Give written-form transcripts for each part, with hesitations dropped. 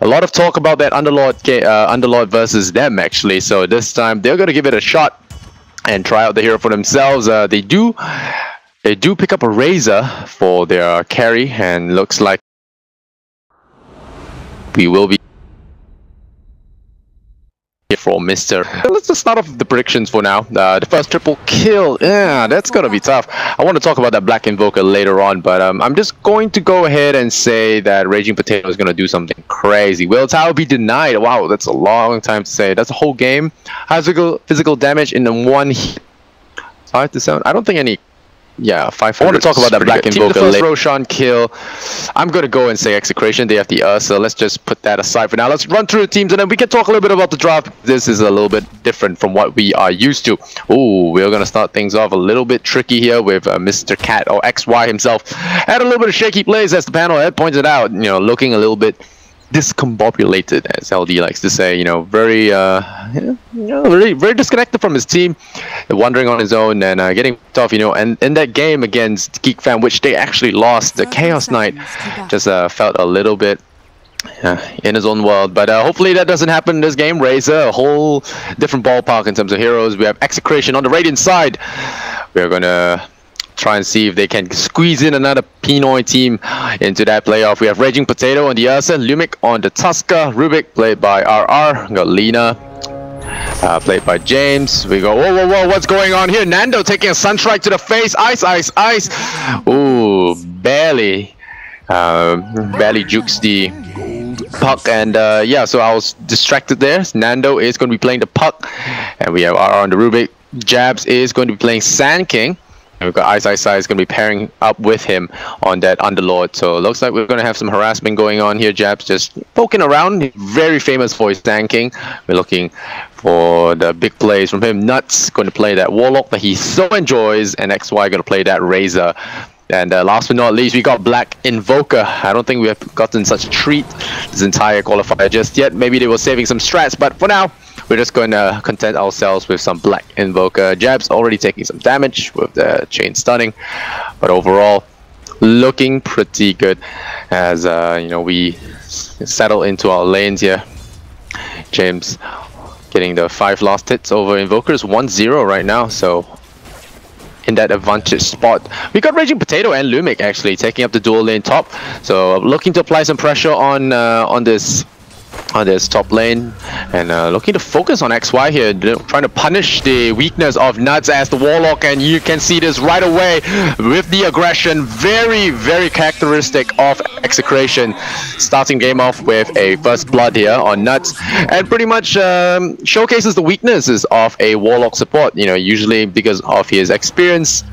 a lot of talk about that Underlord versus them actually. So this time they're going to give it a shot and try out the hero for themselves. They do pick up a Razor for their carry, and looks like we will be for Mr. Let's just start off the predictions for now. The first triple kill, yeah, that's gonna be tough. I want to talk about that Black Invoker later on, but I'm just going to go ahead and say that Raging Potato is gonna do something crazy. Will Tower be denied? Wow, that's a long time to say. That's a whole game. Physical damage in the one hit. 5 to 7. I don't think any. Yeah, 500. I want to talk about that Black Invoker later. The first Roshan kill. I'm going to go and say Execration. They have the Ursa. Let's just put that aside for now. Let's run through the teams and then we can talk a little bit about the draft. This is a little bit different from what we are used to. Ooh, we're going to start things off a little bit tricky here with Mr. Cat, or XY himself. Had a little bit of shaky plays, as the panel had pointed out. You know, looking a little bit discombobulated, as LD likes to say. You know, very very disconnected from his team, wandering on his own and getting tough. You know, and in that game against Geek Fam, which they actually lost, the Chaos Knight just felt a little bit in his own world. But hopefully that doesn't happen in this game. Razor, a whole different ballpark in terms of heroes. We have Execration on the Radiant side. We're gonna try and see if they can squeeze in another Pinoy team into that playoff. We have Raging Potato on the Ursa, Lumic on the Tusker, Rubik played by RR, we got Lena played by James. We go, whoa, whoa, whoa, what's going on here? Nando taking a Sunstrike to the face, ice, ice, ice. Ooh, barely jukes the puck, and yeah, so I was distracted there. Nando is going to be playing the puck, and we have RR on the Rubik. Jabs is going to be playing Sand King. We've got Ice Ice Ice going to be pairing up with him on that Underlord. So it looks like we're going to have some harassment going on here. Jabs just poking around. Very famous for his tanking. We're looking for the big plays from him. Nuts going to play that Warlock that he so enjoys. And XY going to play that Razor. And last but not least, we got Black Invoker. I don't think we have gotten such a treat this entire qualifier just yet. Maybe they were saving some strats, but for now, we're just going to content ourselves with some Black Invoker. Jabs already taking some damage with the chain stunning, but overall, looking pretty good as you know, we settle into our lanes here. James getting the 5 last hits over Invokers, 1-0 right now, so in that advantage spot. We got Raging Potato and Lumic actually taking up the dual lane top, so looking to apply some pressure on this top lane, and looking to focus on XY here, trying to punish the weakness of Nuts as the Warlock, and you can see this right away with the aggression, very, very characteristic of Execration, starting game off with a first blood here on Nuts, and pretty much showcases the weaknesses of a Warlock support. You know, usually because of his experience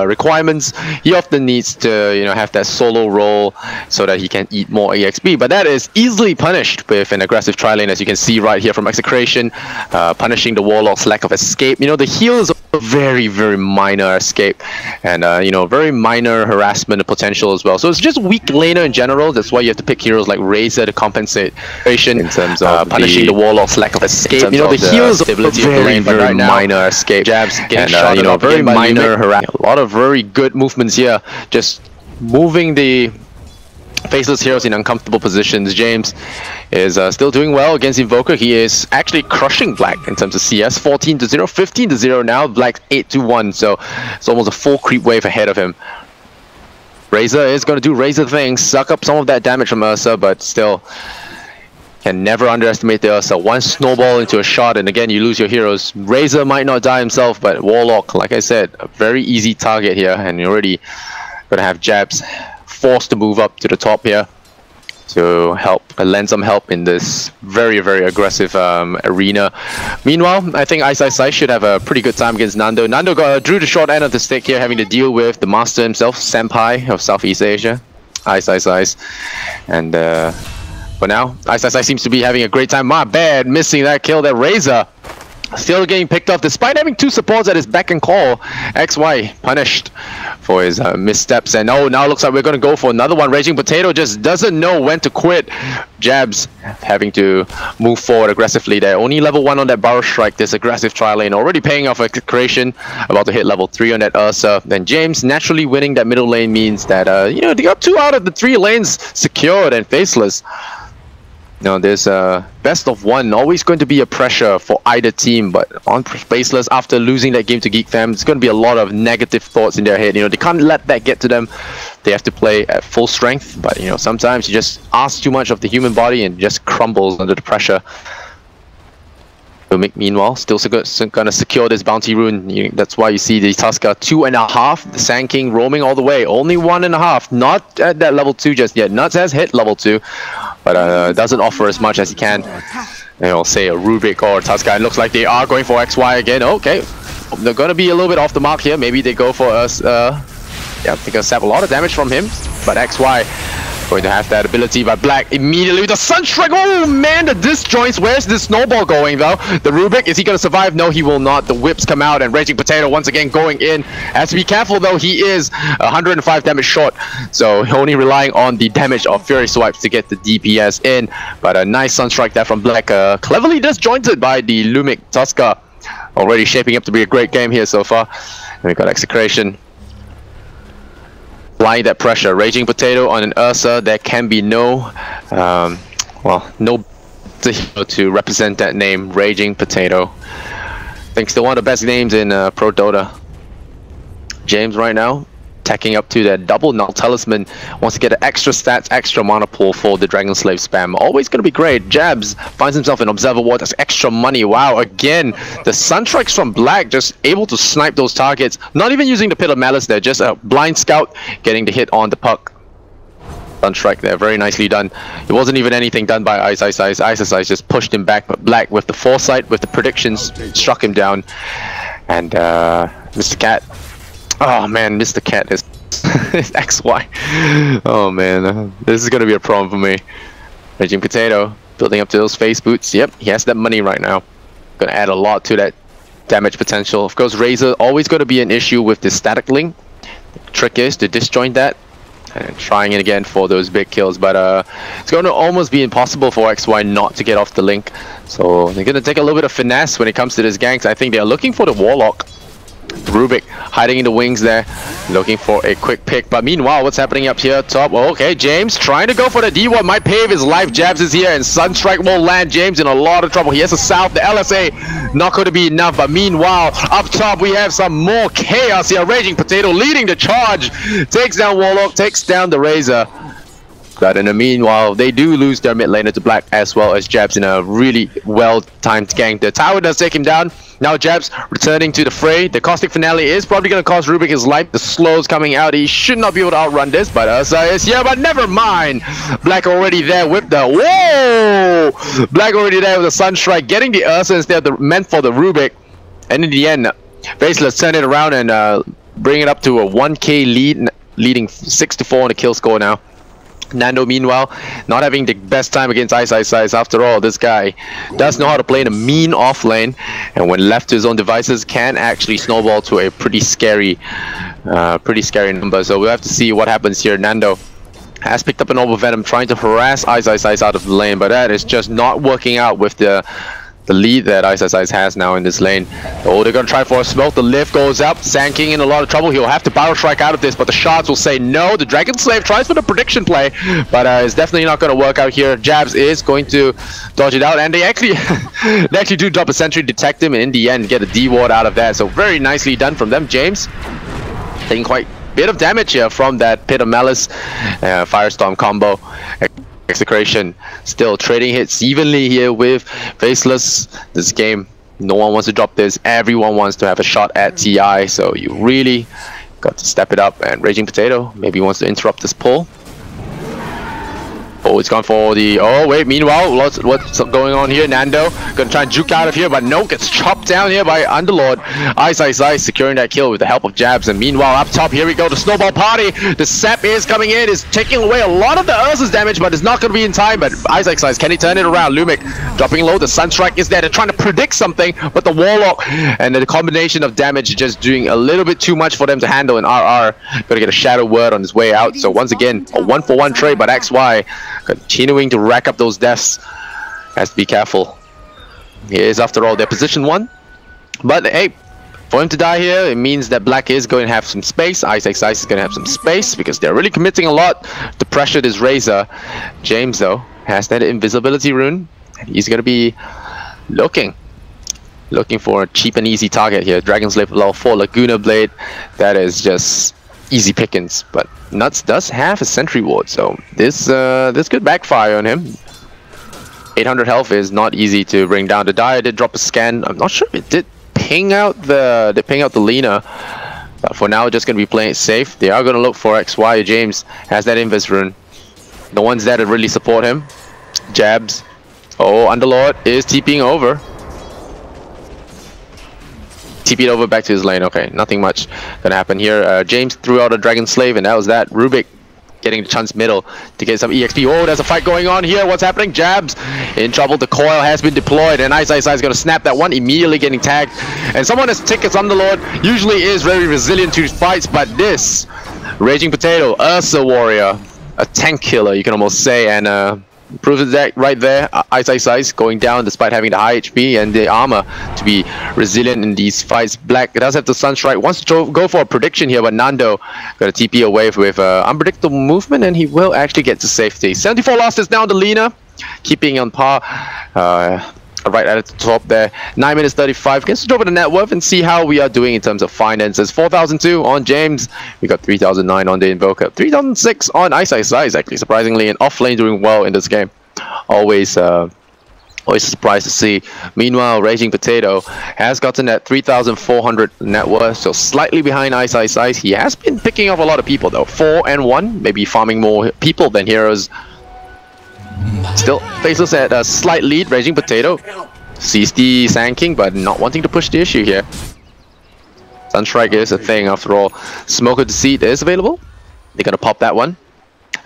requirements, he often needs to, you know, have that solo role so that he can eat more EXP, but that is easily punished with an aggressive tri-lane, as you can see right here from Execration, punishing the Warlock's lack of escape. You know, the heal is a very, very minor escape, and you know, very minor harassment potential as well. So it's just weak laner in general. That's why you have to pick heroes like Razor to compensate in terms of punishing the Warlock's lack of escape. You know, the heal is a very, very minor escape. Jabs getting shot, you know, very minor harassment. A lot of very good movements here, just moving the Faceless heroes in uncomfortable positions. James is still doing well against Invoker. He is actually crushing Black in terms of CS, 14-0, 15-0 now. Black's 8-1, so it's almost a full creep wave ahead of him. Razor is going to do Razor things, suck up some of that damage from Ursa, but still can never underestimate the Ursa. One snowball into a shot, and again, you lose your heroes. Razor might not die himself, but Warlock, like I said, a very easy target here, and you're already going to have Jabs forced to move up to the top here to help, lend some help in this very, very aggressive arena. Meanwhile, I think Ice Ice Ice should have a pretty good time against Nando. Nando drew the short end of the stick here, having to deal with the master himself, Senpai of Southeast Asia. Ice Ice Ice. And for now, Ice Ice Ice seems to be having a great time. My bad, missing that kill, that Razor. Still getting picked off despite having 2 supports at his beck and call. XY punished for his missteps, and oh, now looks like we're going to go for another one. Raging Potato just doesn't know when to quit. Jabs having to move forward aggressively there. Only level 1 on that Barrow Strike, this aggressive tri lane already paying off Execration, about to hit level 3 on that Ursa. Then James naturally winning that middle lane means that you know, they got 2 out of the 3 lanes secured, and Faceless No, there's a best of one. Always going to be a pressure for either team, but on Faceless, after losing that game to Geek Fam, it's going to be a lot of negative thoughts in their head. You know, they can't let that get to them. They have to play at full strength, but you know, sometimes you just ask too much of the human body and just crumbles under the pressure. Meanwhile, still gonna secure this bounty rune. That's why you see the Tusker 2.5, the Sand King roaming all the way. Only 1.5, not at that level 2 just yet. Nuts has hit level 2, but doesn't offer as much as he can. You know, say a Rubik or Tusker. It looks like they are going for XY again. Okay, they're gonna be a little bit off the mark here. Maybe they go for us. Yeah, they're gonna sap a lot of damage from him, but XY going to have that ability, but Black immediately with the Sunstrike. Oh man, the disjoints. Where's this snowball going though? The Rubik, is he going to survive? No, he will not. The whips come out and Raging Potato once again going in. Has to be careful though, he is 105 damage short, so only relying on the damage of Fury Swipes to get the DPS in. But a nice Sunstrike there from Black, cleverly disjointed by the Lumic Tusker. Already shaping up to be a great game here so far. And we got Execration applying that pressure. Raging Potato on an Ursa. There can be no, well, no to represent that name, Raging Potato. I think still one of the best names in Pro Dota. James right now tacking up to that double null talisman, wants to get an extra stats, extra mana pool for the Dragon Slave spam. Always going to be great. Jabs finds himself in Observer Ward. That's extra money. Wow, again, the Sunstrikes from Black just able to snipe those targets. Not even using the Pit of Malice there, just a blind scout getting the hit on the puck. Sunstrike there, very nicely done. It wasn't even anything done by Ice just pushed him back, but Black with the foresight, with the predictions, struck him down. And Mr. Cat, oh man, Mr. Cat is XY. Oh man, this is gonna be a problem for me. Raging Potato building up to those face boots. Yep, he has that money right now. Gonna add a lot to that damage potential. Of course, Razor always gonna be an issue with the static link. The trick is to disjoint that and trying it again for those big kills, but it's going to almost be impossible for XY not to get off the link. So they're going to take a little bit of finesse when it comes to this ganks. I think they're looking for the Warlock. Rubik hiding in the wings there, looking for a quick pick. But meanwhile, what's happening up here top? Oh, okay, James trying to go for the D1. Might pave his life. Jabs is here and Sunstrike will land James in a lot of trouble. He has a south. The LSA not going to be enough. But meanwhile, up top we have some more chaos here. Raging Potato leading the charge. Takes down Warlock, takes down the Razor. But in the meanwhile, they do lose their mid laner to Black as well as Jabs in a really well-timed gank. The tower does take him down. Now Jabs returning to the fray. The Caustic Finale is probably going to cost Rubik his life. The slows coming out. He should not be able to outrun this, but Ursa is here, but never mind. Black already there with the... Whoa! Black already there with the Sunstrike, getting the Ursa instead of the meant for the Rubik. And in the end, Faceless turn it around and bring it up to a 1k lead, leading 6-4 on the kill score now. Nando, meanwhile, not having the best time against Ice. After all, this guy does know how to play in a mean off lane, and when left to his own devices, can actually snowball to a pretty scary number. So we'll have to see what happens here. Nando has picked up an Orb of Venom, trying to harass Ice out of the lane, but that is just not working out with the lead that Ice has now in this lane. Oh, they're gonna try for a smoke. The lift goes up. Sand King in a lot of trouble. He'll have to Barrel Strike out of this, but the shards will say no. The Dragon Slave tries for the prediction play, but it's definitely not gonna work out here. Jabs is going to dodge it out, and they actually do drop a sentry, detect him, and in the end get a D-ward out of that. So very nicely done from them. James taking quite a bit of damage here from that Pit of Malice Firestorm combo. Execration still trading hits evenly here with Faceless. This game, no one wants to drop this. Everyone wants to have a shot at TI, so you really got to step it up. And Raging Potato maybe wants to interrupt this pull. Oh, it's gone for the... Oh, wait, meanwhile, what's going on here? Nando gonna try and juke out of here, but no, gets chopped down here by Underlord. Ice securing that kill with the help of Jabs. And meanwhile, up top, here we go, the Snowball Party. The Sap is coming in, is taking away a lot of the Ursa's damage, but it's not gonna be in time. But Ice, can he turn it around? Lumic dropping low, the Sunstrike is there. They're trying to predict something, but the Warlock and the combination of damage just doing a little bit too much for them to handle. And RR gonna get a Shadow Word on his way out. So once again, a 1-for-1 trade, but XY continuing to rack up those deaths. Has to be careful. He is, after all, their position 1. But hey, for him to die here, it means that Black is going to have some space. Ice is going to have some space because they're really committing a lot to pressure this Razor. James, though, has that invisibility rune, and he's gonna be looking for a cheap and easy target here. Dragon Slave level 4 Laguna Blade, that is just easy pickings. But Nuts does have a sentry ward, so this could backfire on him. 800 health is not easy to bring down. The Dire did drop a scan. I'm not sure if it did ping out the Lina, but for now just gonna be playing it safe. They are gonna look for XY. James has that invis rune. The ones there to really support him. Jabs. Oh, Underlord is TPing over. TP'd over back to his lane. Okay, nothing much gonna happen here. James threw out a Dragon Slave, and that was that. Rubik getting the chance middle to get some EXP. Oh, there's a fight going on here. What's happening? Jabs in trouble. The coil has been deployed, and Ice is gonna snap that one, immediately getting tagged. And someone as thick as Underlord usually is very resilient to fights, but this Raging Potato, Ursa Warrior, a tank killer, you can almost say, and proves that right there. Ice going down despite having the high HP and the armor to be resilient in these fights. Black does have the Sunstrike, wants to go for a prediction here, but Nando got a TP away with unpredictable movement, and he will actually get to safety. 74 lost is down to Lina, keeping on par. Right at the top there. 9 minutes 35. Let's drop in the net worth and see how we are doing in terms of finances. 4,002 on James. We got 3,009 on the Invoker. 3,006 on Ice, actually, surprisingly. And off lane doing well in this game. Always a surprise to see. Meanwhile, Raging Potato has gotten that 3,400 net worth, so slightly behind Ice. He has been picking up a lot of people though. 4 and 1, maybe farming more people than heroes. Still, Faceless at a slight lead. Raging Potato sees the Sand King, but not wanting to push the issue here. Sunstrike is a thing after all. Smoke of Deceit is available. They're gonna pop that one.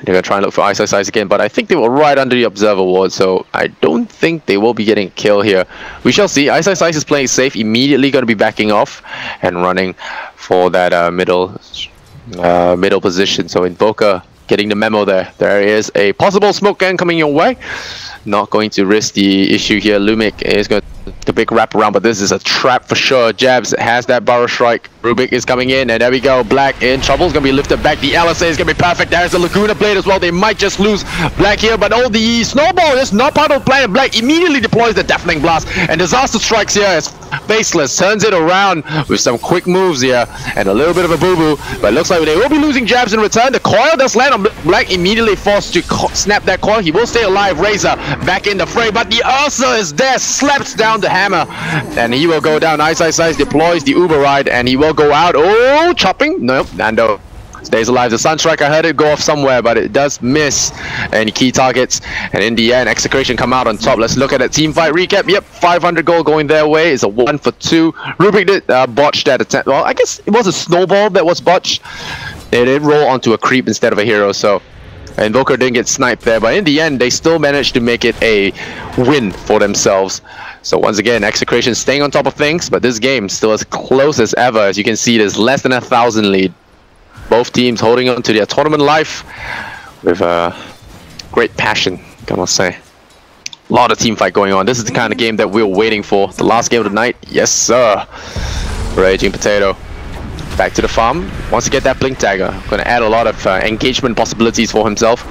They're gonna try and look for Ice again, but I think they were right under the Observer ward, so I don't think they will be getting a kill here. We shall see. Ice is playing safe, immediately gonna be backing off and running for that middle position. So Invoker getting the memo there. There is a possible smoke gun coming your way. Not going to risk the issue here. Lumic is going to big wrap around, but this is a trap for sure. Jabs has that Burrow Strike. Rubik is coming in, and there we go. Black in trouble. Is going to be lifted back. The LSA is going to be perfect. There's the Laguna Blade as well. They might just lose Black here, but oh, the Snowball is not part of the plan. Black immediately deploys the Deafening Blast, and Disaster strikes here as Faceless turns it around with some quick moves here and a little bit of a boo-boo, but it looks like they will be losing Jabs in return. The coil does land on Black, immediately forced to snap that coil. He will stay alive. Razor back in the fray, but the Ursa is there, slaps down the hammer, and he will go down. Ice deploys the Uber Ride, and he will go out. Oh, chopping. Nope, Nando stays alive. The Sunstrike, I heard it go off somewhere, but it does miss any key targets, and in the end, Execration come out on top. Let's look at that team fight recap. Yep, 500 gold going their way. It's a 1 for 2. Rubik did botch that attempt. Well, I guess it was a snowball that was botched. They did roll onto a creep instead of a hero, so Invoker didn't get sniped there, but in the end, they still managed to make it a win for themselves. So once again, Execration staying on top of things, but this game still as close as ever. As you can see, there's less than 1,000 lead. Both teams holding on to their tournament life with great passion, I must say. A lot of team fight going on. This is the kind of game that we're waiting for. The last game of the night, yes sir. Raging Potato back to the farm. Wants to get that Blink Dagger. Going to add a lot of engagement possibilities for himself.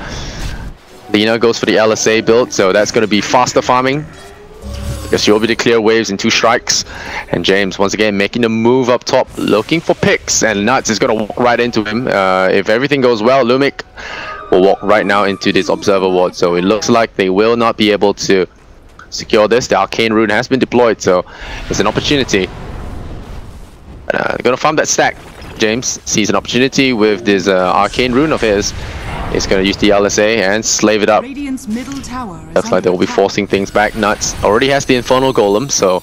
Lina goes for the LSA build, so that's going to be faster farming, because you'll be able to clear waves in 2 strikes. And James once again making the move up top, looking for picks, and Nuts is going to walk right into him. If everything goes well, Lumic will walk right now into this Observer ward, so it looks like they will not be able to secure this. The Arcane Rune has been deployed, so it's an opportunity. They're going to farm that stack. James sees an opportunity with this Arcane Rune of his. He's going to use the LSA and slave it up. Looks like they will be forcing things back. Nuts already has the Infernal Golem, so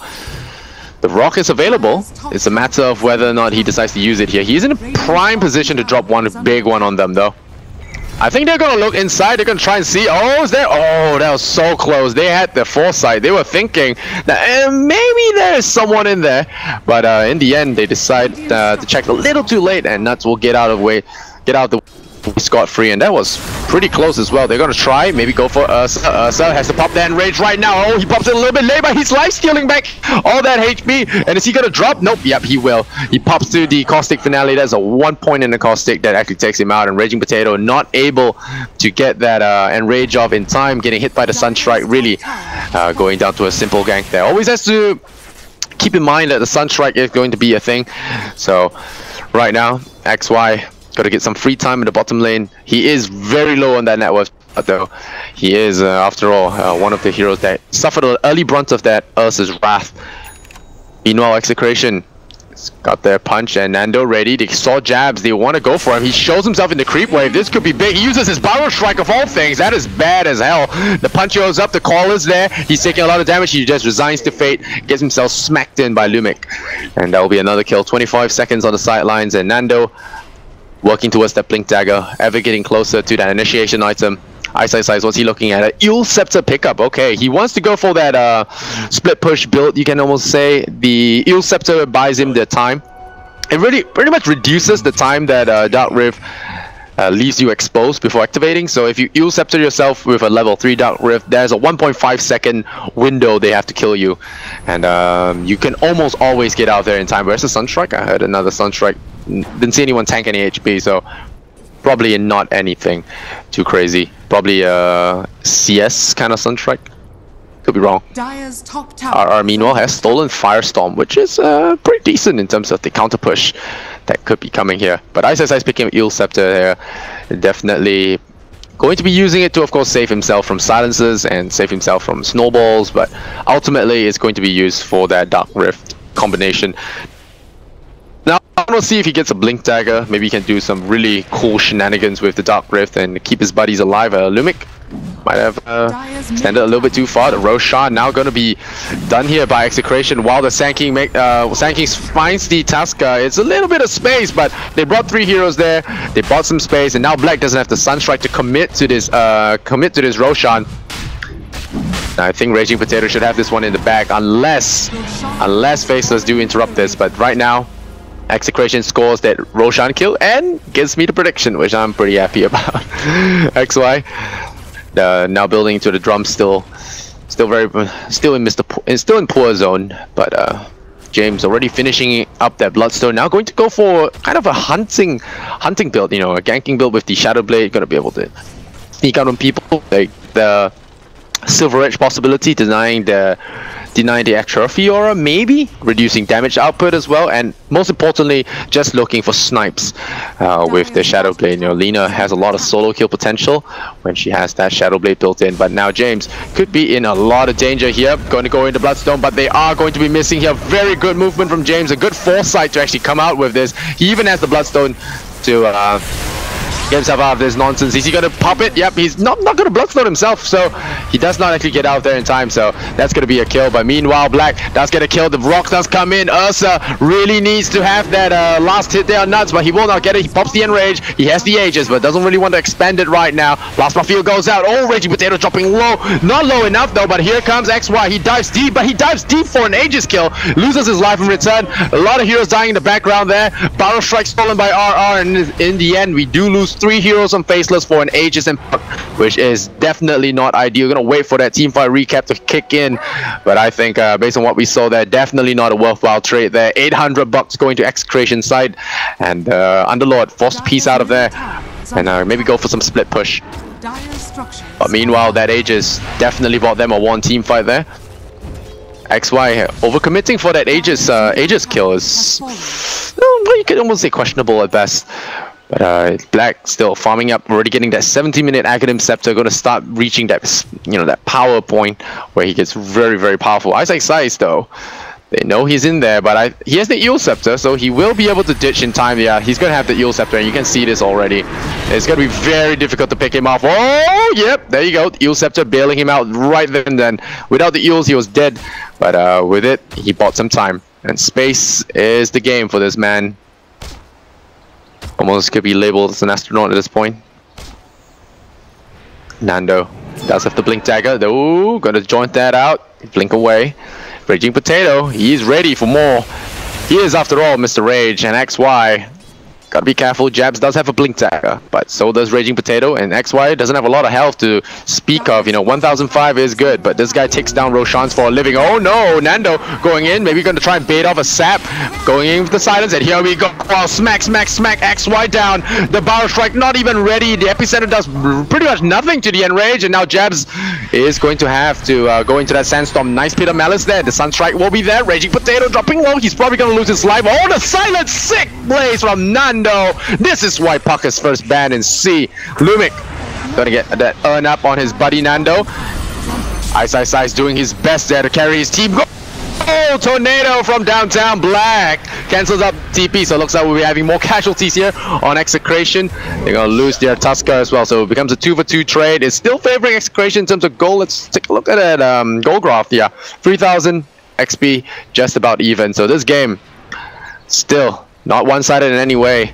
the rock is available. It's a matter of whether or not he decides to use it here. He's in a prime position to drop one big one on them, though. I think they're going to look inside. They're going to try and see. Oh, is there? Oh, that was so close. They had the foresight. They were thinking that maybe there's someone in there. But in the end, they decide to check a little too late, and Nuts will get out of the way. scot-free, and that was pretty close as well. They're gonna try, maybe go for Ursa. Ursa has to pop that enrage right now. Oh, he pops it a little bit late, but he's life-stealing back all that HP. And is he gonna drop? Nope, yep, he will. He pops to the caustic finale. That's a 1 point in the caustic that actually takes him out, and Raging Potato not able to get that enrage off in time, getting hit by the Sunstrike, really going down to a simple gank there. Always has to keep in mind that the Sunstrike is going to be a thing. So right now, XY got to get some free time in the bottom lane. He is very low on that net worth, though. He is, after all, one of the heroes that suffered an early brunt of that Ursa's wrath. Meanwhile, Execration got their punch, and Nando ready. They saw jabs. They want to go for him. He shows himself in the creep wave. This could be big. He uses his Barrel Strike of all things. That is bad as hell. The punch goes up. The call is there. He's taking a lot of damage. He just resigns to fate. Gets himself smacked in by Lumic. And that will be another kill. 25 seconds on the sidelines, and Nando working towards that Blink Dagger, ever getting closer to that initiation item. Ice, what's he looking at? An Eel Scepter pickup. Okay, he wants to go for that split push build, you can almost say. The Eel Scepter buys him the time. It really pretty much reduces the time that Dark Rift leaves you exposed before activating. So if you Eel Scepter yourself with a level 3 Dark Rift, there's a 1.5 second window they have to kill you. And you can almost always get out there in time. Where's the Sunstrike? I heard another Sunstrike. Didn't see anyone tank any HP, so probably not anything too crazy. Probably a CS kind of Sunstrike. Could be wrong. Dire's top tower. RR meanwhile has stolen Firestorm, which is pretty decent in terms of the counter push that could be coming here. But Ice is picking up Eel Scepter here. Definitely going to be using it to, of course, save himself from silences and save himself from snowballs. But ultimately, it's going to be used for that Dark Rift combination. Now, I want to see if he gets a Blink Dagger. Maybe he can do some really cool shenanigans with the Dark Rift and keep his buddies alive. Lumic might have extended a little bit too far. The Roshan now going to be done here by Execration, while the Sanking finds the task. It's a little bit of space, but they brought 3 heroes there. They bought some space, and now Black doesn't have the Sunstrike to commit to this Roshan. I think Raging Potato should have this one in the bag, unless Faceless do interrupt this. But right now, Execration scores that Roshan kill and gives me the prediction, which I'm pretty happy about. XY now building to the drum, still in poor zone, but James already finishing up that Bloodstone. Now going to go for kind of a hunting build, you know, a ganking build with the Shadow Blade. Gonna be able to sneak out on people, like the Silver Edge possibility, denying the extra Fiora, maybe reducing damage output as well, and most importantly, just looking for snipes with the Shadow Blade. You know, Lina has a lot of solo kill potential when she has that Shadow Blade built in, but now James could be in a lot of danger here. Going to go into Bloodstone, but they are going to be missing here. Very good movement from James, a good foresight to actually come out with this. He even has the Bloodstone to get himself out of this nonsense. Is he gonna pop it? Yep, he's not gonna Bloodstone himself, so he does not actually get out there in time, so that's gonna be a kill. But meanwhile, Black does get a kill. The rock does come in. Ursa really needs to have that last hit there on Nuts, but he will not get it. He pops the Enrage. He has the Aegis, but doesn't really want to expand it right now. Plasma Field goes out. Oh, Raging Potato dropping low. Not low enough though, but here comes XY. He dives deep, but he dives deep for an Aegis kill. Loses his life in return. A lot of heroes dying in the background there. Barrel Strike stolen by RR, and in the end, we do lose 3 heroes on Faceless for an Aegis and which is definitely not ideal. Gonna wait for that teamfight recap to kick in, but I think based on what we saw there, definitely not a worthwhile trade there. 800 bucks going to Execration side, and Underlord forced a piece out of there, and maybe go for some split push. But meanwhile, that Aegis definitely bought them a 1 team fight there. XY overcommitting for that Aegis kill is, well, you could almost say questionable at best. But Black still farming up, already getting that 70-minute Academ Scepter, going to start reaching that, you know, that power point where he gets very, very powerful. Isaac Size though, they know he's in there, but he has the Eel Scepter, so he will be able to ditch in time. Yeah, he's going to have the Eel Scepter, and you can see this already. It's going to be very difficult to pick him off. Oh, yep, there you go. Eel Scepter bailing him out right then and then. Without the Eels, he was dead, but with it, he bought some time. And space is the game for this man. Almost could be labeled as an astronaut at this point. Nando does have the Blink Dagger. Oh, gonna joint that out. Blink away. Raging Potato, he's ready for more. He is, after all, Mr. Rage, and XY Gotta be careful. Jabs does have a blink dagger, but so does Raging Potato, and XY doesn't have a lot of health to speak of. You know, 1005 is good, but this guy takes down Roshan's for a living. Oh no, Nando going in, maybe gonna try and bait off a sap, going in with the silence, and here we go. Oh, smack, XY down. The Barrel Strike not even ready. The epicenter does pretty much nothing to the Enrage, and now Jabs is going to have to go into that Sandstorm. Nice bit of malice there. The Sunstrike will be there. Raging Potato dropping low. He's probably gonna lose his life. Oh, the silence! Sick blaze from Nando. This is why Puck is first ban in C. Lumic gonna get that earn up on his buddy Nando. Ice doing his best there to carry his team. Oh, Tornado from downtown. Black cancels up TP, so it looks like we'll be having more casualties here on Execration. They're gonna lose their Tusker as well, so it becomes a 2-for-2 trade. It's still favoring Execration in terms of goal. Let's take a look at it. Goal graph, yeah, 3,000 XP, just about even. So this game still not one-sided in any way,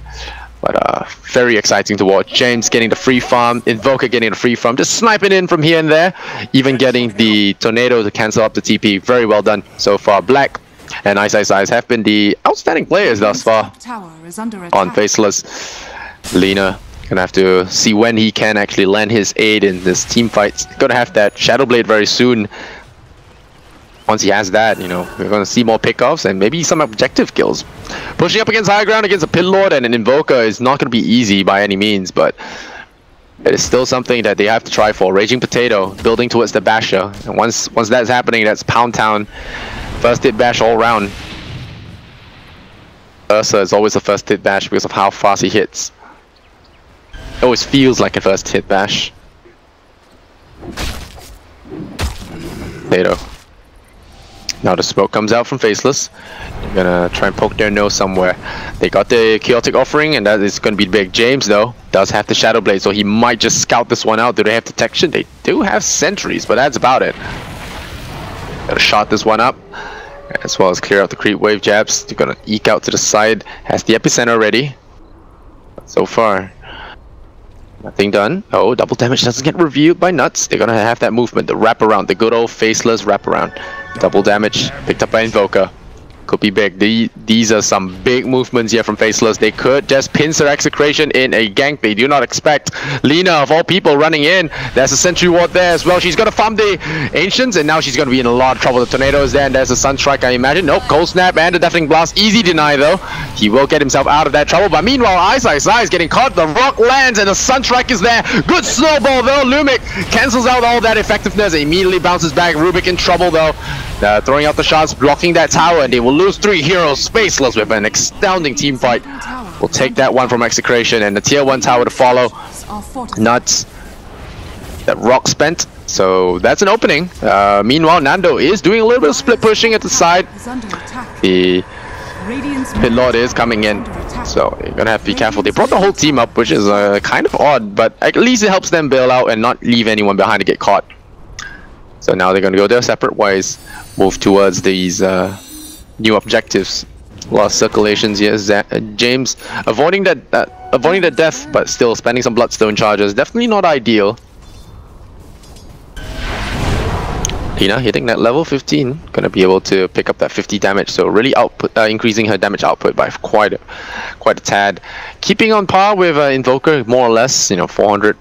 but very exciting to watch. James getting the free farm, Invoker getting the free farm, just sniping in from here and there, even getting the Tornado to cancel up the TP. Very well done so far. Black and Ice have been the outstanding players thus far on Faceless. Lina gonna have to see when he can actually lend his aid in this team fight. Gonna have that Shadow Blade very soon. Once he has that, you know, we're going to see more pickoffs and maybe some objective kills. Pushing up against high ground against a Pit Lord and an Invoker is not going to be easy by any means, but it is still something that they have to try for. Raging Potato building towards the Basher, and once that's happening, that's Pound Town. First hit bash all round. Ursa is always a first hit bash because of how fast he hits. It always feels like a first hit bash. Potato. Now the smoke comes out from Faceless. They're gonna try and poke their nose somewhere. They got the Chaotic Offering, and that is gonna be big. James, though, does have the Shadow Blade, so he might just scout this one out. Do they have detection? They do have sentries, but that's about it. Gotta shot this one up, as well as clear out the creep wave. Jabs, they're gonna eke out to the side. Has the epicenter ready. So far, nothing done. Oh, double damage doesn't get reviewed by Nuts. They're gonna have that movement, the wraparound, the good old Faceless wraparound. Double damage picked up by Invoker. Could be big. These are some big movements here from Faceless. They could just pincer Execration in a gank they do not expect. Lina, of all people, running in. There's a Sentry Ward there as well. She's going to farm the Ancients, and now she's going to be in a lot of trouble. The Tornado is there, and there's a Sunstrike, I imagine. Nope, Cold Snap and the Deafening Blast. Easy deny, though. He will get himself out of that trouble. But meanwhile, Ice is getting caught. The Rock lands, and the Sunstrike is there. Good snowball, though. Lumic cancels out all that effectiveness. Immediately bounces back. Rubik in trouble, though. Throwing out the shots, blocking that tower, and they will lose 3 heroes. Faceless with an astounding team fight. We'll take that one from Execration, and the tier 1 tower to follow. Nuts. That rock spent, so that's an opening. Meanwhile, Nando is doing a little bit of split pushing at the side. The Pit Lord is coming in, so you're gonna have to be careful. They brought the whole team up, which is kind of odd, but at least it helps them bail out and not leave anyone behind to get caught. So now they're going to go their separate ways, move towards these new objectives. A lot of circulations here. James avoiding that death, but still spending some Bloodstone charges. Definitely not ideal. Lina hitting that level 15, going to be able to pick up that 50 damage. So really increasing her damage output by quite a tad. Keeping on par with Invoker, more or less, you know, 400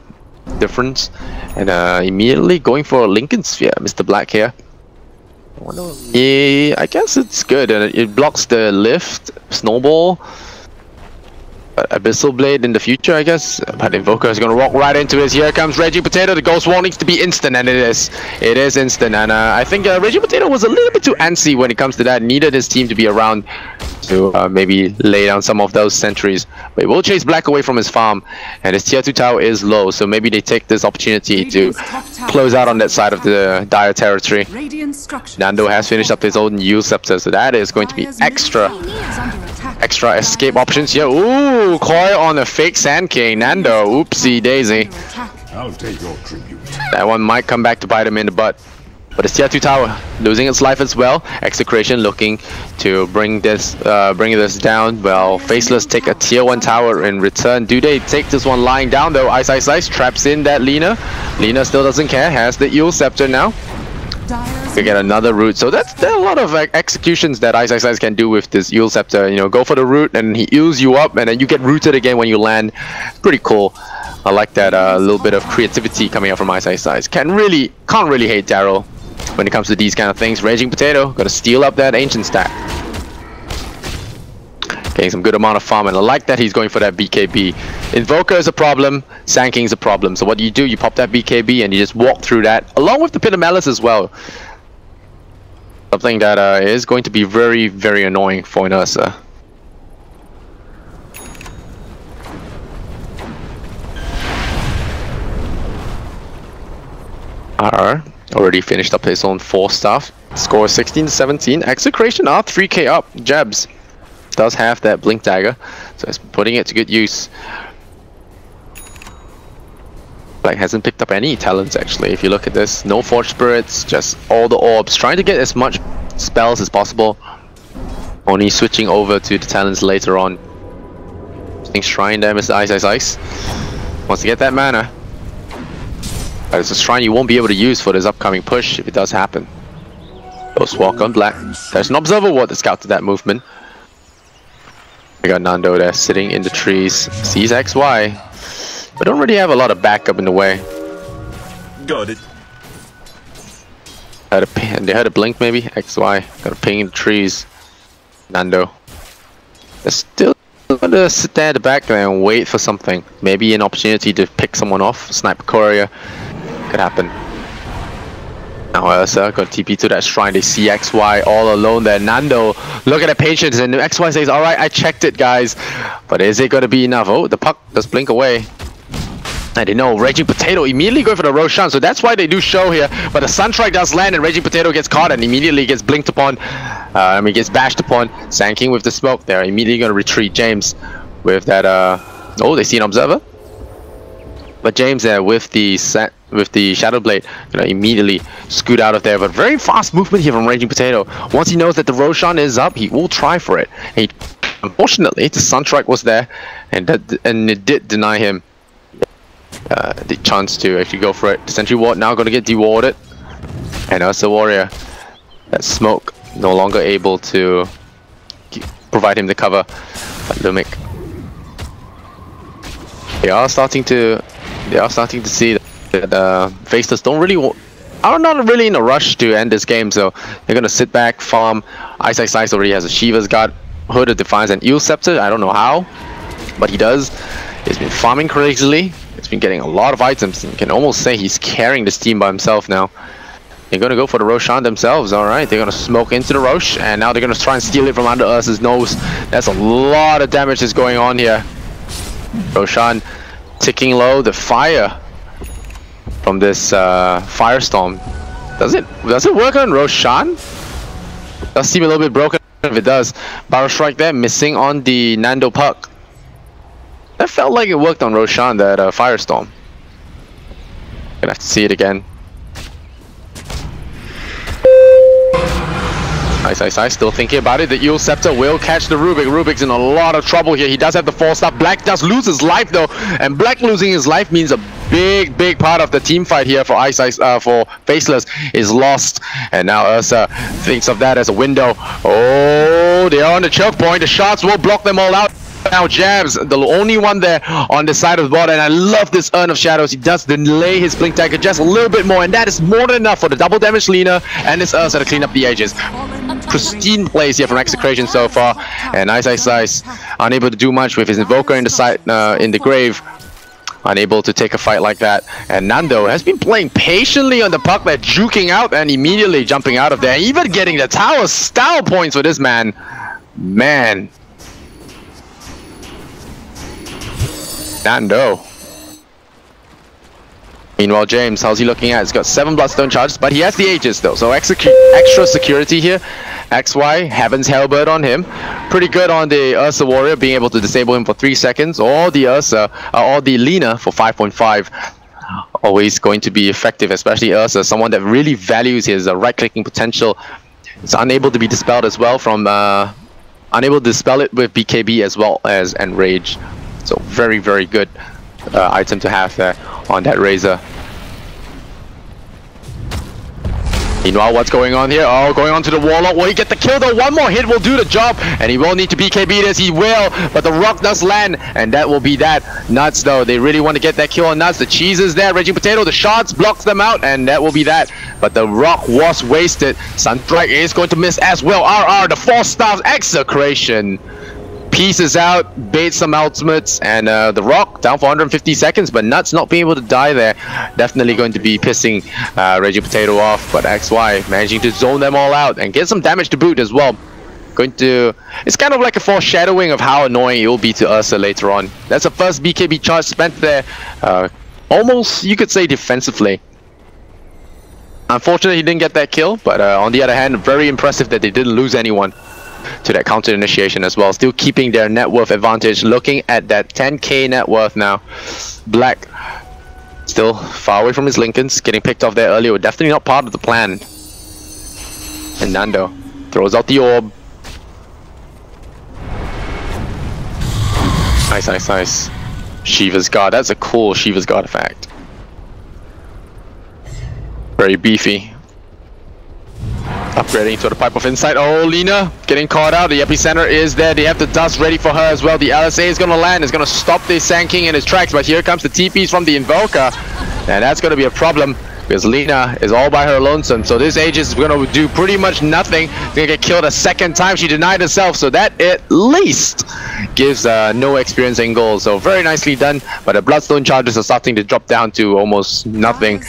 difference. And immediately going for a Lincoln Sphere, Mr. Black here. Yeah, I guess it's good. And it blocks the lift, Snowball, Abyssal Blade in the future, I guess. But Invoker is going to walk right into it. Here comes Raging Potato. The Ghost Wall needs to be instant, and it is. It is instant. And I think Raging Potato was a little bit too antsy when it comes to that. Needed his team to be around to maybe lay down some of those sentries. But he will chase Black away from his farm, and his tier 2 tower is low, so maybe they take this opportunity to close out on that side of the Dire territory. Nando has finished up his own Yule Scepter, so that is going to be extra escape options here. Ooh, Koi on a fake Sand King. Nando, oopsie daisy. I'll take your tribute. That one might come back to bite him in the butt. But it's tier 2 tower losing its life as well. Execration looking to bring this down. Well, Faceless take a tier 1 tower in return. Do they take this one lying down though? Ice traps in that Lina. Lina still doesn't care. Has the Yule Scepter now. Could get another root. So there are a lot of executions that Ice can do with this Eel Scepter. You know, go for the root and he eels you up, and then you get rooted again when you land. Pretty cool. I like that little bit of creativity coming out from Ice. Can't really hate Daryl when it comes to these kind of things. Raging Potato, gotta steal up that ancient stack. Getting some good amount of farm, and I like that he's going for that BKB. Invoker is a problem, Sanking is a problem. So what do? You pop that BKB and you just walk through that, along with the Pit of Malice as well. Something that is going to be very, very annoying for an Ursa. RR already finished up his own 4 staff. Score 16-17. Execration are 3k up. Jabs does have that blink dagger, so it's putting it to good use. Black hasn't picked up any talents actually. If you look at this, no Forge Spirits, just all the orbs. Trying to get as much spells as possible. Only switching over to the talents later on. Using Shrine there, Mr. Ice. Wants to get that mana. But it's a shrine you won't be able to use for this upcoming push if it does happen. Ghost Walk on Black. There's an Observer Ward to scout to that movement. We got Nando there sitting in the trees. Sees XY. But don't really have a lot of backup in the way. Got it. They had a blink maybe? XY. Got a ping in the trees. Nando. They're still gonna sit there at the back there and wait for something. Maybe an opportunity to pick someone off. Sniper courier. Could happen. Now Ursa got TP to that shrine. They see XY all alone there. Nando, look at the patience, and XY says, alright, I checked it guys. But is it gonna be enough? Oh, the puck does blink away. And they know Raging Potato immediately going for the Roshan, so that's why they do show here. But the Sunstrike does land and Raging Potato gets caught and immediately gets blinked upon. Gets bashed upon. Sanking with the smoke. They're immediately going to retreat. James with that. Oh, they see an Observer. But James there with the Shadow Blade gonna immediately scoot out of there. But very fast movement here from Raging Potato. Once he knows that the Roshan is up, he will try for it. Unfortunately, the Sunstrike was there, and it did deny him the chance to actually go for it. The Sentry Ward now going to get dewarded, and Ursa Warrior, that smoke no longer able to provide him the cover. But Lumic, they are starting to see that Faceless are not really in a rush to end this game, so they're gonna sit back, farm. Ice already has a Shiva's Guard, Hood of Defiance, and Eel Scepter. I don't know how, but he does. He's been farming crazily. He's been getting a lot of items. You can almost say he's carrying this team by himself now. They're gonna go for the Roshan themselves. Alright, they're gonna smoke into the Rosh, and now they're gonna try and steal it from under Ursa's nose. That's a lot of damage that's going on here. Roshan ticking low. The fire from this firestorm. Does it work on Roshan? Does seem a little bit broken if it does. Barrel Strike there, missing on the Nando puck. That felt like it worked on Roshan, that firestorm. Gonna have to see it again. Ice, still thinking about it. The Eel Scepter will catch the Rubik. Rubik's in a lot of trouble here. He does have the 4-star. Black does lose his life though, and Black losing his life means a big part of the team fight here for for Faceless is lost. And now Ursa thinks of that as a window. Oh, they are on the choke point. The shots will block them all out. Now Jabs, the only one there on the side of the board, and I love this Urn of Shadows. He does delay his Blink Dagger just a little bit more, and that is more than enough for the double damage Lina and this Ursa to clean up the Aegis. Pristine plays here from Execration so far, and Ice unable to do much with his Invoker in the side in the grave. Unable to take a fight like that, and Nando has been playing patiently on the puck there, juking out and immediately jumping out of there, even getting the tower style points for this man. Nando. Meanwhile, James, how's he looking at? He's got 7 Bloodstone charges, but he has the Aegis though, so extra security here. XY, Heaven's Hellbird on him. Pretty good on the Ursa Warrior, being able to disable him for 3 seconds, or the Lina for 5.5. Always going to be effective, especially Ursa, someone that really values his right-clicking potential. It's unable to be dispelled as well from... unable to dispel it with BKB as well as Enrage. So very good item to have there on that Razor. Meanwhile, what's going on here? Oh, going on to the Warlock. Will he get the kill though? One more hit will do the job, and he will need to BKB this. He will, but the Rock does land, and that will be that. Nuts though, they really want to get that kill on Nuts. The cheese is there. Raging Potato, the shots blocks them out, and that will be that. But the Rock was wasted. Sunstrike is going to miss as well. RR, the 4 stars, Execration pieces out, baits some ultimates, and the Rock down for 150 seconds, but Nuts not being able to die there. Definitely going to be pissing Raging Potato off, but XY managing to zone them all out and get some damage to boot as well. It's kind of like a foreshadowing of how annoying it will be to Ursa later on. That's the first BKB charge spent there, almost you could say defensively. Unfortunately, he didn't get that kill, but on the other hand, very impressive that they didn't lose anyone to that counter initiation as well. Still keeping their net worth advantage. Looking at that 10k net worth now. Black still far away from his Lincolns. Getting picked off there earlier. Definitely not part of the plan. And Nando throws out the orb. Nice, nice, nice. Shiva's Guard. That's a cool Shiva's Guard effect. Very beefy. Upgrading to the Pipe of Insight. Oh, Lina getting caught out. The epicenter is there. They have the dust ready for her as well. The LSA is going to land. It's going to stop the Sand King in his tracks. But here comes the TPs from the Invoker. And that's going to be a problem because Lina is all by her lonesome. So this Aegis is going to do pretty much nothing. She's going to get killed a second time. She denied herself. So that at least gives no experience in goals. So very nicely done. But the Bloodstone charges are starting to drop down to almost nothing.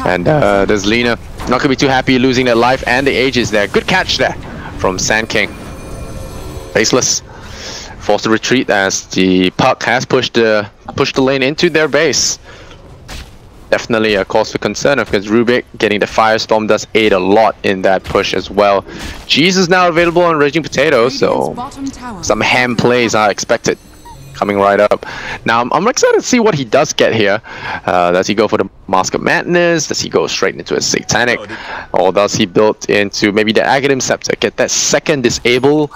And there's Lina. Not gonna be too happy losing their life and the Aegis there. Good catch there from Sand King. Faceless forced to retreat as the puck has pushed the lane into their base. Definitely a cause for concern because Rubik getting the Firestorm does aid a lot in that push as well. Cheese is now available on Raging Potato, so some ham plays are expected. Coming right up. Now I'm excited to see what he does get here. Does he go for the Mask of Madness? Does he go straight into a Satanic? Or does he build into maybe the Aghanim Scepter? Get that second disable.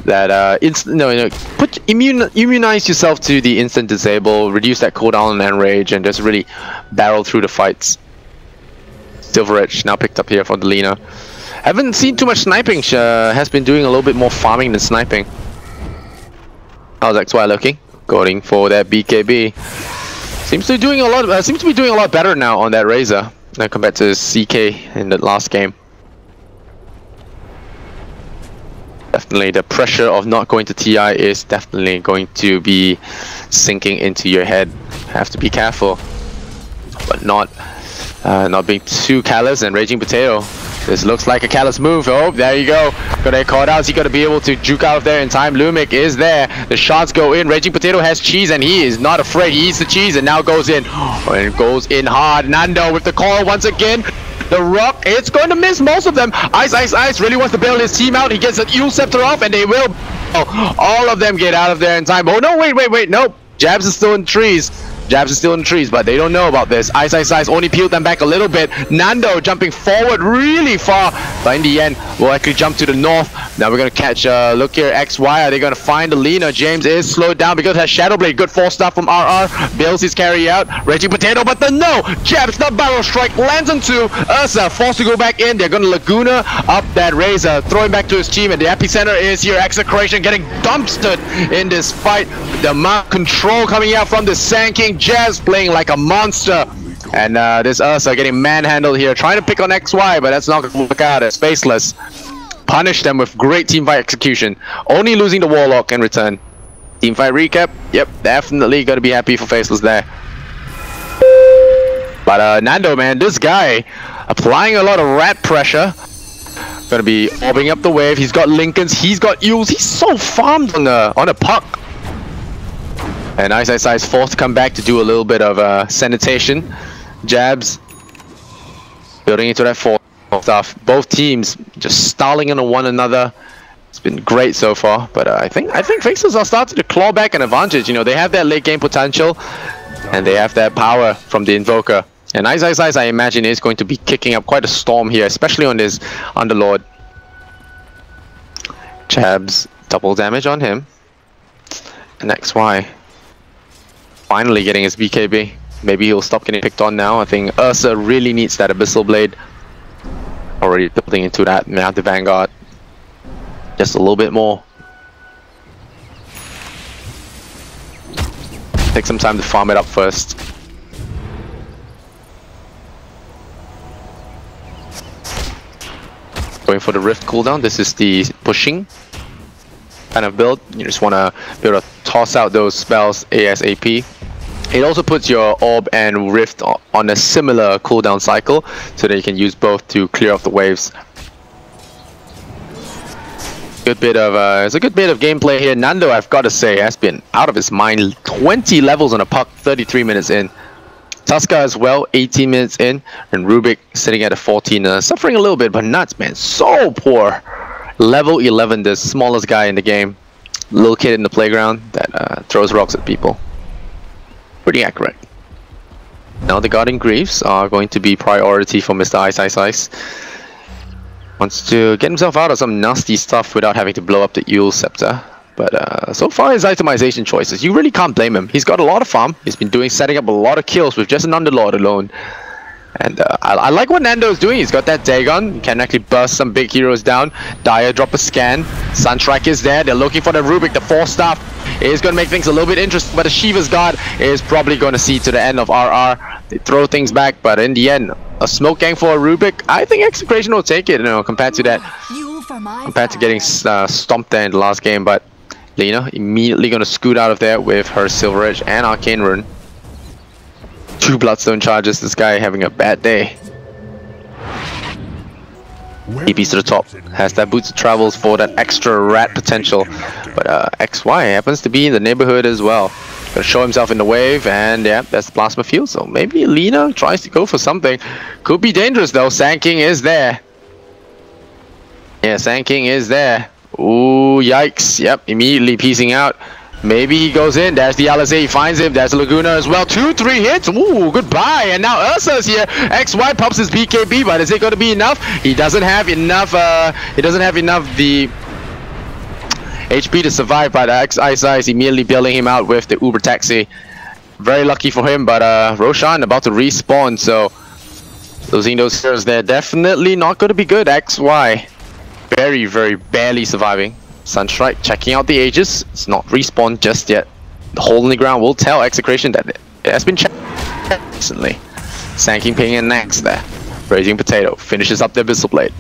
That immunize yourself to the instant disable, reduce that cooldown and enrage, and just really barrel through the fights. Silver Edge now picked up here for the Lina. Haven't seen too much sniping. Has been doing a little bit more farming than sniping. How's XY looking? Going for that BKB. Seems to be doing a lot better now on that Razor compared to CK in the last game. Definitely the pressure of not going to TI is definitely going to be sinking into your head. Have to be careful, but not being too callous. And Raging Potato. This looks like a callous move. Oh, there you go. Gonna get caught out. Is he gonna be able to juke out of there in time? Lumik is there. The shots go in. Raging Potato has cheese and he is not afraid. He eats the cheese and now goes in. And goes in hard. Nando with the call once again. The Rock, it's going to miss most of them. Ice, Ice, Ice really wants to bail his team out. He gets an Eel Scepter off and they will. Oh, all of them get out of there in time. Oh no, wait. Nope. Jabs is still in the trees. Jabs is still in the trees, but they don't know about this. Ice, Ice, Ice only peeled them back a little bit. Nando jumping forward really far, but in the end, we'll actually jump to the north. Now we're going to catch a look here. XY, are they going to find the Lina? James is slowed down because it has Shadow Blade. Good 4 stuff from RR. Bails his carry out. Raging Potato, but the no! Jabs, not Barrel Strike, lands on 2. Ursa forced to go back in. They're going to Laguna up that Razor, throwing back to his team, and the epicenter is here. Execration getting dumpstered in this fight. The amount control coming out from the Sand King. Jazz playing like a monster. And this Ursa getting manhandled here, trying to pick on XY, but that's not going to work out as Faceless punish them with great teamfight execution, only losing the Warlock in return. Teamfight recap, yep, definitely going to be happy for Faceless there. But Nando, man, this guy applying a lot of rat pressure. Going to be orbing up the wave. He's got Lincolns, he's got Eels. He's so farmed on a puck. And Ice Ice Ice forced to come back to do a little bit of sanitation. Jabs building into that 4 stuff. Both teams just stalling into one another. It's been great so far, but I think Faceless are starting to claw back an advantage. You know, they have that late game potential, and they have that power from the Invoker. And Ice Ice Ice, I imagine, is going to be kicking up quite a storm here, especially on this Underlord. Jabs, double damage on him. And XY finally getting his BKB. Maybe he'll stop getting picked on now. I think Ursa really needs that Abyssal Blade. Already building into that. Now the Vanguard. Just a little bit more. Take some time to farm it up first. Going for the Rift cooldown. This is the pushing kind of build. You just want to be able to toss out those spells ASAP. It also puts your Orb and Rift on a similar cooldown cycle, so that you can use both to clear off the waves. Good bit of it's a good bit of gameplay here. Nando, I've got to say, has been out of his mind. 20 levels on a puck, 33 minutes in. Tuska as well, 18 minutes in, and Rubik sitting at a 14, suffering a little bit, but nuts, man, so poor. Level 11, the smallest guy in the game, little kid in the playground that throws rocks at people. Pretty accurate. Now the Guardian Greaves are going to be priority for Mr. Ice. Wants to get himself out of some nasty stuff without having to blow up the Yule Scepter. But so far his itemization choices, you really can't blame him. He's got a lot of farm. He's been setting up a lot of kills with just an Underlord alone. And I like what Nando is doing. He's got that Dagon. He can actually burst some big heroes down. Dire drop a scan. Sunstrike is there. They're looking for the Rubik. The 4-staff is going to make things a little bit interesting. But the Shiva's Guard is probably going to see to the end of RR. They throw things back. But in the end, a smoke gang for a Rubik. I think Execration will take it, you know, compared to that. Compared to getting stomped there in the last game. But Lena immediately going to scoot out of there with her Silver Edge and Arcane Rune. 2 Bloodstone charges. This guy having a bad day. EPs to the top. Has that Boots of Travels for that extra rat potential. But XY happens to be in the neighborhood as well. Gonna show himself in the wave, and yeah, that's the Plasma Field. So maybe Lena tries to go for something. Could be dangerous though. Sand King is there. Yeah, Sand King is there. Ooh, yikes. Yep, immediately piecing out. Maybe he goes in. There's the LSA. He finds him. There's the Laguna as well. 2-3 hits. Ooh, goodbye. And now Ursa's here. XY pops his BKB, but is it going to be enough? He doesn't have enough. He doesn't have enough the HP to survive. But Ice immediately bailing him out with the Uber Taxi. Very lucky for him. But Roshan about to respawn. So losing those heroes there, definitely not going to be good. XY very, very barely surviving. Sunstrike checking out the Aegis. It's not respawned just yet. The hole in the ground will tell Execration that it has been checked recently. Sanking Ping and next there. Raging Potato finishes up the Abyssal Blade.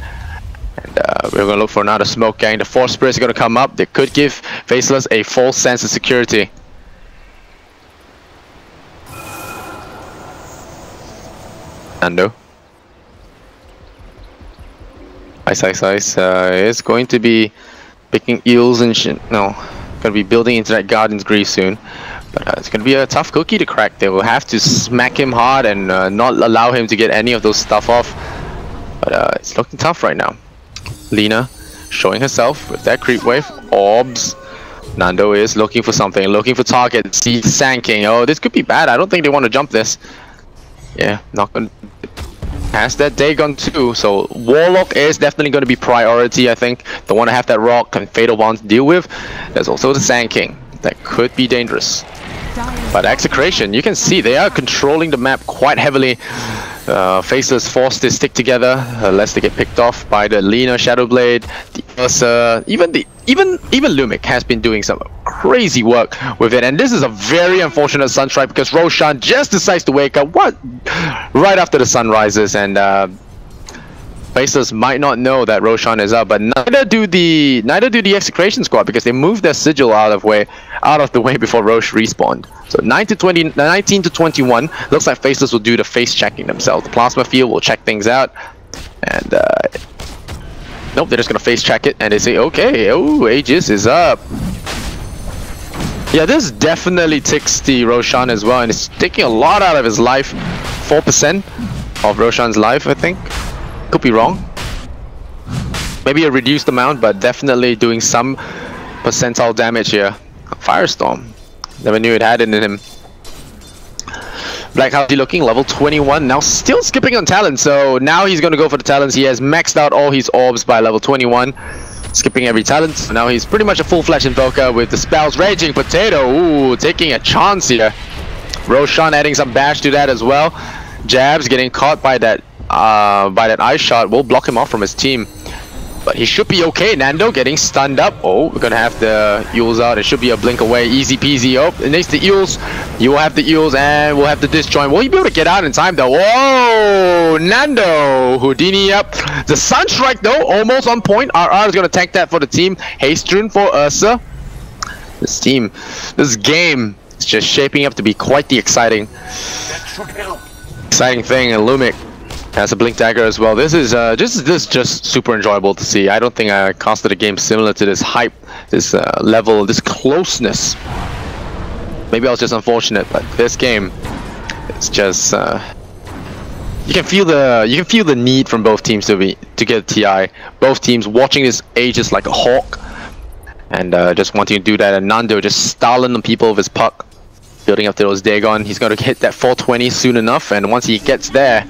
And we're going to look for another smoke gang. The Force Spirit is going to come up. They could give Faceless a false sense of security. Nando. Ice is going to be picking eels and shit. No, gonna be building into that Guardian's Grief soon. But it's gonna be a tough cookie to crack. They will have to smack him hard and not allow him to get any of those stuff off. But it's looking tough right now. Lena showing herself with that creep wave. Orbs. Nando is looking for something, looking for target. See Sand King. Oh, this could be bad. I don't think they want to jump this. Yeah, not gonna. Has that Dagon too, so Warlock is definitely going to be priority. I think don't want to have that Rock and Fatal Bond to deal with. There's also the Sand King that could be dangerous. But Execration, you can see they are controlling the map quite heavily. Faceless forced to stick together lest they get picked off by the Lena Shadowblade, the Ursa, even Lumic has been doing some crazy work with it. And this is a very unfortunate Sunstrike because Roshan just decides to wake up right after the sun rises, and Faceless might not know that Roshan is up, but neither do the Execration squad because they moved their sigil out of the way before Roche respawned. So 19 to 21. Looks like Faceless will do the face checking themselves. The Plasma Field will check things out, and nope, they're just gonna face check it, and they say, okay, oh, Aegis is up. Yeah, this definitely ticks the Roshan as well, and it's taking a lot out of his life. 4% of Roshan's life, I think. Could be wrong. Maybe a reduced amount, but definitely doing some percentile damage here. Firestorm. Never knew it had it in him. Black Howdy looking level 21. Now still skipping on talent, so now he's going to go for the talents. He has maxed out all his orbs by level 21. Skipping every talent. So now he's pretty much a full-fledged invoker with the spells. Raging Potato. Ooh, taking a chance here. Roshan adding some bash to that as well. Jabs getting caught by that by that ice shot will block him off from his team. But he should be okay. Nando getting stunned up. Oh, we're gonna have the Eels out. It should be a blink away. Easy peasy. Oh, it needs the Eels. You will have the Eels and we'll have the disjoint. Will he be able to get out in time though? Whoa! Nando! Houdini up. The Sunstrike though, almost on point. RR is gonna tank that for the team. Hastrun for Ursa. This team, this game is just shaping up to be quite the exciting thing. And Lumic has a blink dagger as well. This is just super enjoyable to see. I don't think I casted a game similar to this hype, this level, this closeness. Maybe I was just unfortunate, but this game, it's just you can feel the need from both teams to get TI. Both teams watching this Aegis like a hawk, and just wanting to do that. And Nando just stalling the people with his puck, building up to those Dagon. He's going to hit that 420 soon enough, and once he gets there,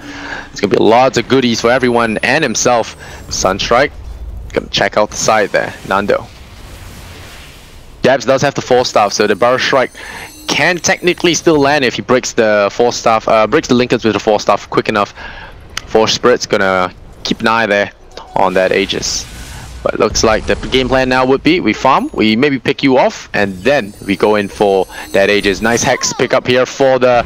it's going to be lots of goodies for everyone and himself. Sunstrike, going to check out the side there. Nando. Jabs does have the 4-staff, so the Barrel Strike can technically still land if he breaks the 4-staff, breaks the linkers with the 4-staff quick enough. Force Spirit's going to keep an eye there on that Aegis. But it looks like the game plan now would be we farm, we maybe pick you off, and then we go in for that Aegis. Nice Hex pick up here for the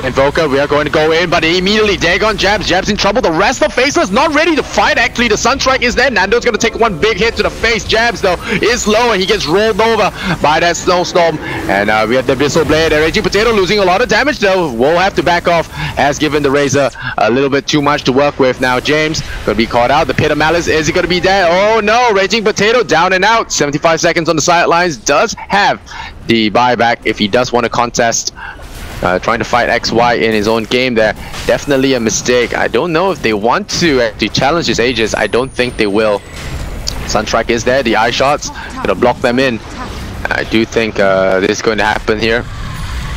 Invoker. We are going to go in, but immediately Dagon Jabs in trouble. The rest of Faceless not ready to fight. Actually, the Sunstrike is there. Nando's going to take one big hit to the face. Jabs though is low, and he gets rolled over by that Snowstorm. And we have the Abyssal Blade. Raging Potato losing a lot of damage though. We'll have to back off, has given the Razor a little bit too much to work with. Now James going to be caught out. The Pit of Malice, is he going to be there? Oh no, Raging Potato down and out. 75 seconds on the sidelines. Does have the buyback if he does want to contest. Trying to fight XY in his own game there. Definitely a mistake. I don't know if they want to actually challenge his Aegis. I don't think they will. Sunstrike is there. The eye shots gonna block them in. I do think this is going to happen here.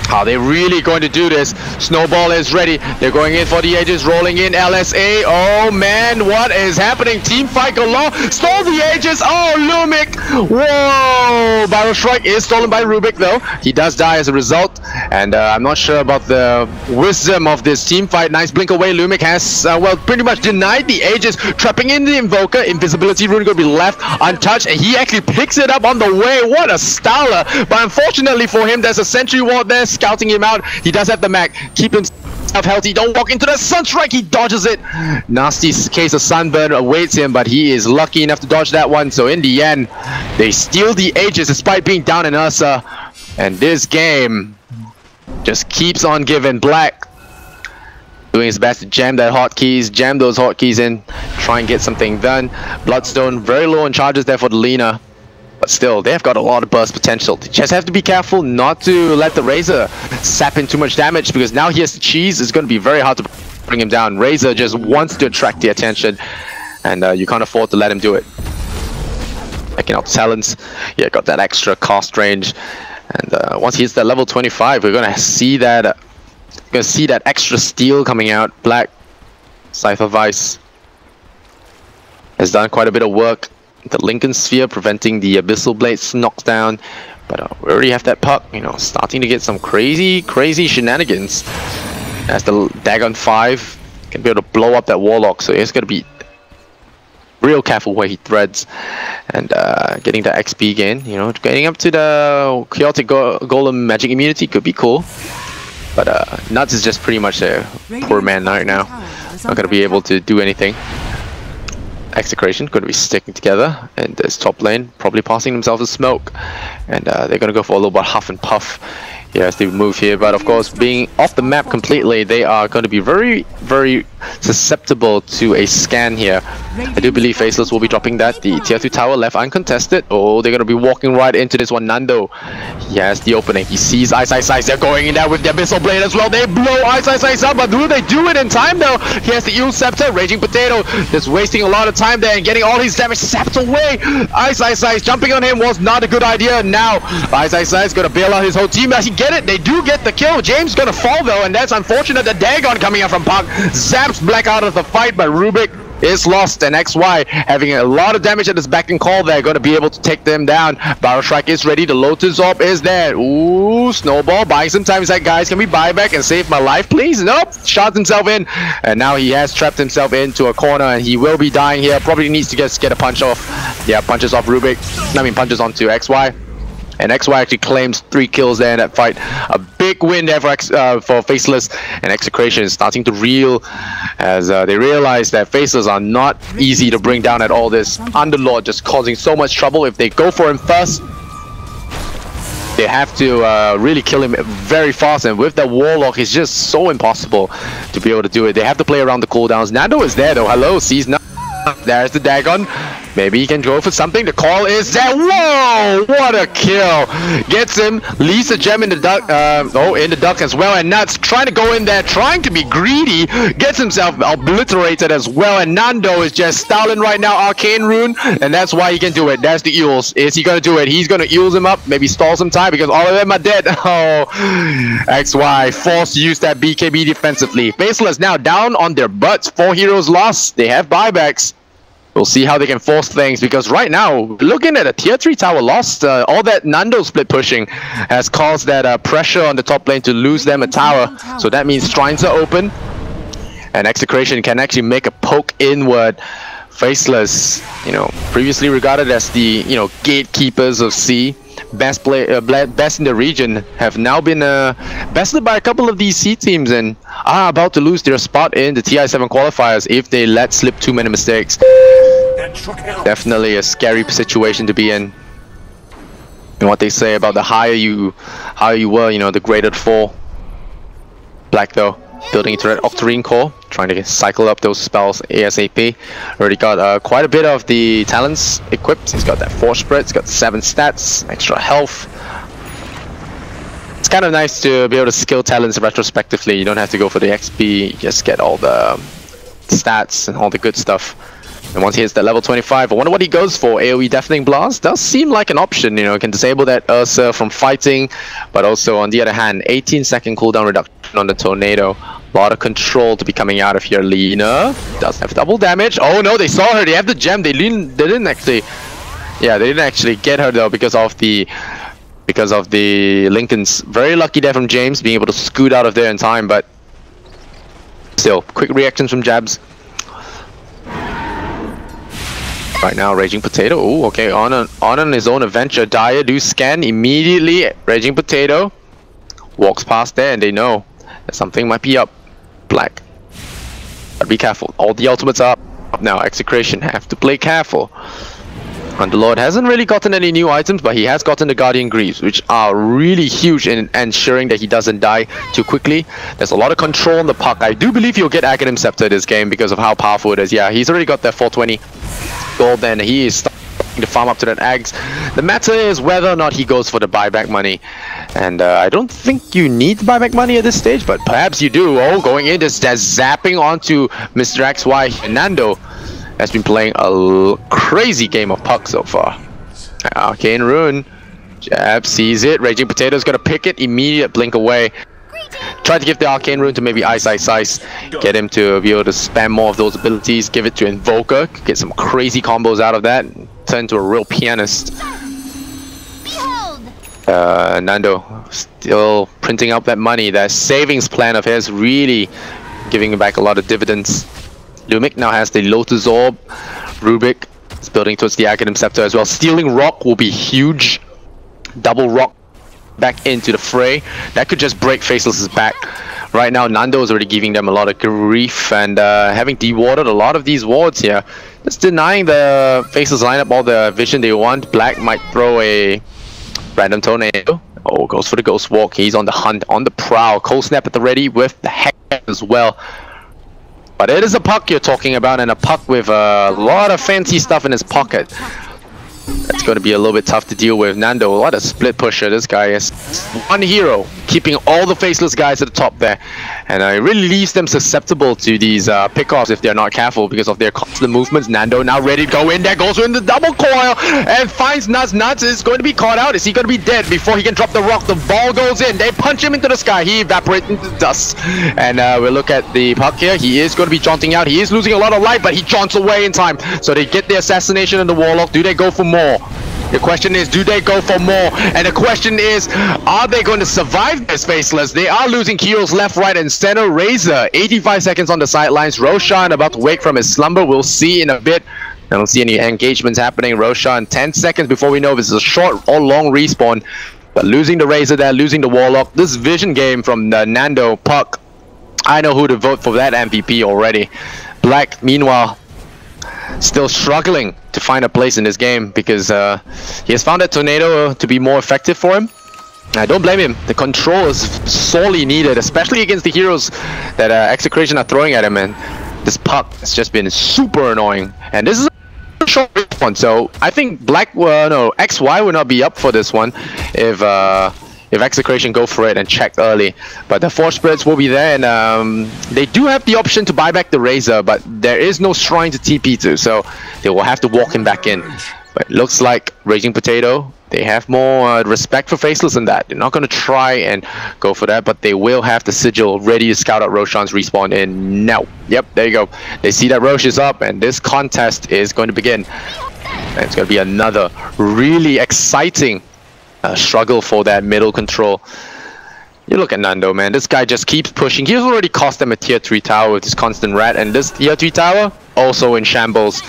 Are they really going to do this? Snowball is ready. They're going in for the Aegis, rolling in LSA. Oh man, what is happening? Team fight galore. Stole the Aegis. Oh, Lumic. Whoa. Barrel Strike is stolen by Rubik though. He does die as a result. And I'm not sure about the wisdom of this team fight. Nice blink away. Lumic has, well, pretty much denied the Aegis. Trapping in the Invoker. Invisibility rune going to be left untouched. And he actually picks it up on the way. What a styler. But unfortunately for him, there's a sentry ward there scouting him out. He does have the Mac. Keep himself healthy. Don't walk into the Sunstrike. He dodges it. Nasty case of sunburn awaits him, but he is lucky enough to dodge that one. So in the end, they steal the Aegis despite being down in Ursa. And this game just keeps on giving. Black doing his best to jam that hotkeys, jam those hotkeys in, try and get something done. Bloodstone very low on charges there for the Lina. But still, they've got a lot of burst potential. They just have to be careful not to let the Razor sap in too much damage, because now he has the cheese. It's going to be very hard to bring him down. Razor just wants to attract the attention, and you can't afford to let him do it. Checking out talents. Yeah, got that extra cost range. And once he hits that level 25, we're going to see that extra steel coming out. Black, Cypher Vice has done quite a bit of work. The Lincoln Sphere preventing the Abyssal Blades knockdown, but we already have that puck, you know, starting to get some crazy shenanigans. As the Dagon 5 can be able to blow up that Warlock, so he's got to be real careful where he threads, and getting the XP gain, you know, getting up to the Chaotic Golem magic immunity could be cool. But Nuts is just pretty much a poor man right now. Not gonna be able to do anything. Execration going to be sticking together in this top lane, probably passing themselves a smoke, and they're going to go for a little bit huff and puff here as they move here. But of course, being off the map completely, they are going to be very susceptible to a scan here. I do believe Faceless will be dropping that. The tier 2 tower left uncontested. Oh, they're going to be walking right into this one. Nando, he has the opening. He sees Ice. They're going in there with the Abyssal Blade as well. They blow Ice up, but do they do it in time though? He has the Eel Scepter. Raging Potato just wasting a lot of time there and getting all his damage sapped away. Ice jumping on him was not a good idea. Now Ice is going to bail out his whole team. As he get it, they do get the kill. James going to fall though, and that's unfortunate. The Dagon coming up from Puck zaps Black out of the fight, but Rubik is lost, and XY having a lot of damage at his back and call there, going to be able to take them down. Barrel Strike is ready, the Lotus Orb is there. Ooh, Snowball buying some time. He's like, guys, can we buy back and save my life, please? Nope, shot himself in, and now he has trapped himself into a corner, and he will be dying here. Probably needs to just get a punch off. Yeah, punches off Rubik. I mean, punches onto XY. And XY actually claims 3 kills there in that fight. A big win there for Faceless, and Execration is starting to reel as they realize that Faceless are not easy to bring down at all. This Underlord just causing so much trouble. If they go for him first, they have to really kill him very fast, and with that Warlock, it's just so impossible to be able to do it. They have to play around the cooldowns. Nando is there though. Hello, sees nothing. There's the Dagon. Maybe he can go for something. The call is there. Whoa! What a kill! Gets him. Leaves a gem in the duck. In the duck as well. And Nuts trying to go in there, trying to be greedy. Gets himself obliterated as well. And Nando is just stalling right now. Arcane Rune, and that's why he can do it. There's the Eels. Is he gonna do it? He's gonna Eels him up. Maybe stall some time because all of them are dead. Oh, XY forced to use that BKB defensively. Faceless now down on their butts. 4 heroes lost. They have buybacks. We'll see how they can force things, because right now, looking at a tier 3 tower lost, all that Nando split pushing has caused that pressure on the top lane to lose them a tower. So that means shrines are open, and Execration can actually make a poke inward. Faceless, previously regarded as the, gatekeepers of C, best in the region, have now been bested by a couple of these C teams and are about to lose their spot in the TI7 qualifiers if they let slip too many mistakes. Definitely a scary situation to be in. And what they say about the higher you were, the greater the fall. Black though, building into that Octarine core, trying to cycle up those spells ASAP. Already got quite a bit of the talents equipped. He's got that force spread, he's got 7 stats, extra health. It's kind of nice to be able to skill talents retrospectively. You don't have to go for the XP, you just get all the stats and all the good stuff. And once he hits that level 25, I wonder what he goes for. AoE Deafening Blast does seem like an option, can disable that Ursa from fighting, but also on the other hand, 18-second cooldown reduction on the Tornado. A lot of control to be coming out of here. Lina does have double damage. Oh no, they saw her, they have the gem. They didn't actually get her though because of the Lincolns. Very lucky there from James being able to scoot out of there in time, but still, quick reactions from Jabs. Right now, Raging Potato. Oh, okay, on his own adventure. Dire do scan immediately. Raging Potato walks past there, and they know that something might be up. Black, but be careful. All the ultimates are up now. Execration have to play careful. Underlord hasn't really gotten any new items, but he has gotten the Guardian Greaves, which are really huge in ensuring that he doesn't die too quickly. There's a lot of control on the puck. I do believe he'll get Aghanim Scepter this game because of how powerful it is. Yeah, he's already got that 420 gold, and he is starting to farm up to that Ags. The matter is whether or not he goes for the buyback money. And I don't think you need buyback money at this stage, but perhaps you do. Oh, going in, just zapping onto Mr. XY. Nando has been playing a crazy game of puck so far. Arcane Rune. Jab sees it. Raging Potato's gonna pick it. Immediate blink away. Try to give the Arcane Rune to maybe Ice. Get him to be able to spam more of those abilities. Give it to Invoker. Get some crazy combos out of that. Turn into a real pianist. Nando still printing up that money. That savings plan of his really giving him back a lot of dividends. Lumic now has the Lotus Orb. Rubik is building towards the Aghanim Scepter as well. Stealing Rock will be huge. Double Rock back into the fray. That could just break Faceless's back. Right now, Nando is already giving them a lot of grief and having dewatered a lot of these wards here. Just denying the Faceless lineup all the vision they want. Black might throw a random Tornado. Oh, goes for the Ghost Walk. He's on the hunt, on the prowl. Cold Snap at the ready with the Heck as well. But it is a puck you're talking about, and a puck with a lot of fancy stuff in his pocket. That's going to be a little bit tough to deal with. Nando, what a split pusher this guy is. One hero, keeping all the Faceless guys at the top there. And it really leaves them susceptible to these pickoffs if they're not careful because of their constant movements. Nando now ready to go in there, goes in the double coil and finds Nuts. Nuts is going to be caught out. Is he going to be dead before he can drop the rock? The ball goes in. They punch him into the sky. He evaporates into dust. And we'll look at the puck here. He is going to be jaunting out. He is losing a lot of life, but he jaunts away in time. So they get the assassination and the Warlock. Do they go for more? The question is, do they go for more? And the question is, are they going to survive this Faceless? They are losing heroes left, right, and center. Razor, 85 seconds on the sidelines. Roshan about to wake from his slumber. We'll see in a bit. I don't see any engagements happening. Roshan, 10 seconds before we know if it's a short or long respawn. But losing the Razor there, losing the Warlock. This vision game from Nando, Puck. I know who to vote for that MVP already. Black, meanwhile, still struggling to find a place in this game because he has found that Tornado to be more effective for him. I don't blame him. The control is sorely needed, especially against the heroes that Execration are throwing at him, and this Puck has just been super annoying. And this is a short one, so I think Black, no, XY will not be up for this one if Execration go for it and check early. But the Force Spirits will be there, and they do have the option to buy back the Razor, but there is no shrine to TP to, so they will have to walk him back in. But it looks like Raging Potato, they have more respect for Faceless than that. They're not going to try and go for that, but they will have the Sigil ready to scout out Roshan's respawn in now. Yep, there you go. They see that Rosh is up, and this contest is going to begin. And it's going to be another really exciting struggle for that middle control. You look at Nando, man. This guy just keeps pushing. He's already cost them a tier 3 tower with his constant rat, and this tier 3 tower also in shambles.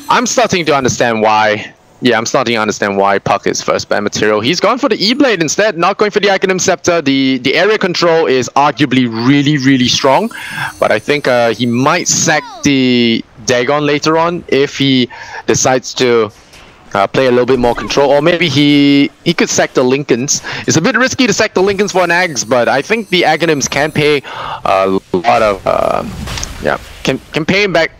I'm starting to understand why. Yeah, I'm starting to understand why Puck is first ban material. He's gone for the E-Blade instead, not going for the Aghanim Scepter. The area control is arguably really strong, but I think he might sack the Dagon later on if he decides to play a little bit more control, or maybe he could sack the Lincolns. It's a bit risky to sack the Lincolns for an Ags, but I think the Aghanims can pay a lot of yeah, can pay him back.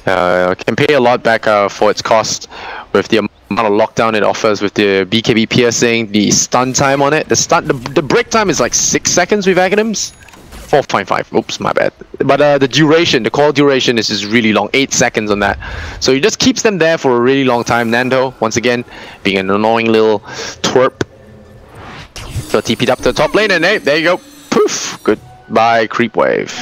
Can pay a lot back for its cost with the amount of lockdown it offers, with the BKB piercing, the stun time on it. The break time is like 6 seconds with Aghanims. 4.5. Oops, my bad. But the duration, the call duration is just really long, 8 seconds on that. So it just keeps them there for a really long time. Nando, once again, being an annoying little twerp. So TP'd up to the top lane, and hey, there you go. Poof! Goodbye, creep wave.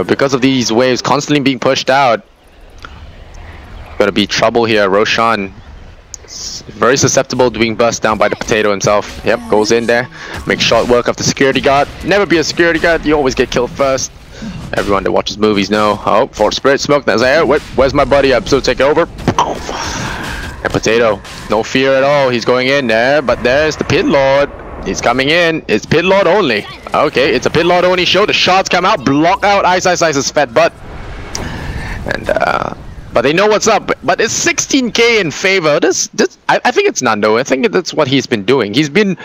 Because of these waves constantly being pushed out, gonna be trouble here. Roshan, very susceptible to being burst down by the Potato himself. Yep, goes in there, makes short work of the security guard. Never be a security guard, you always get killed first. Everyone that watches movies know. Oh, Force Spirit smoke. That's like, hey, where's my buddy? I'm still taking over. And Potato, no fear at all. He's going in there, but there's the Pit Lord. He's coming in. It's Pit Lord only. Okay, it's a Pit Lord only show. The shots come out, block out Ice's fat butt. And but they know what's up. But it's 16k in favor. I think it's Nando. I think that's what he's been doing. He's been,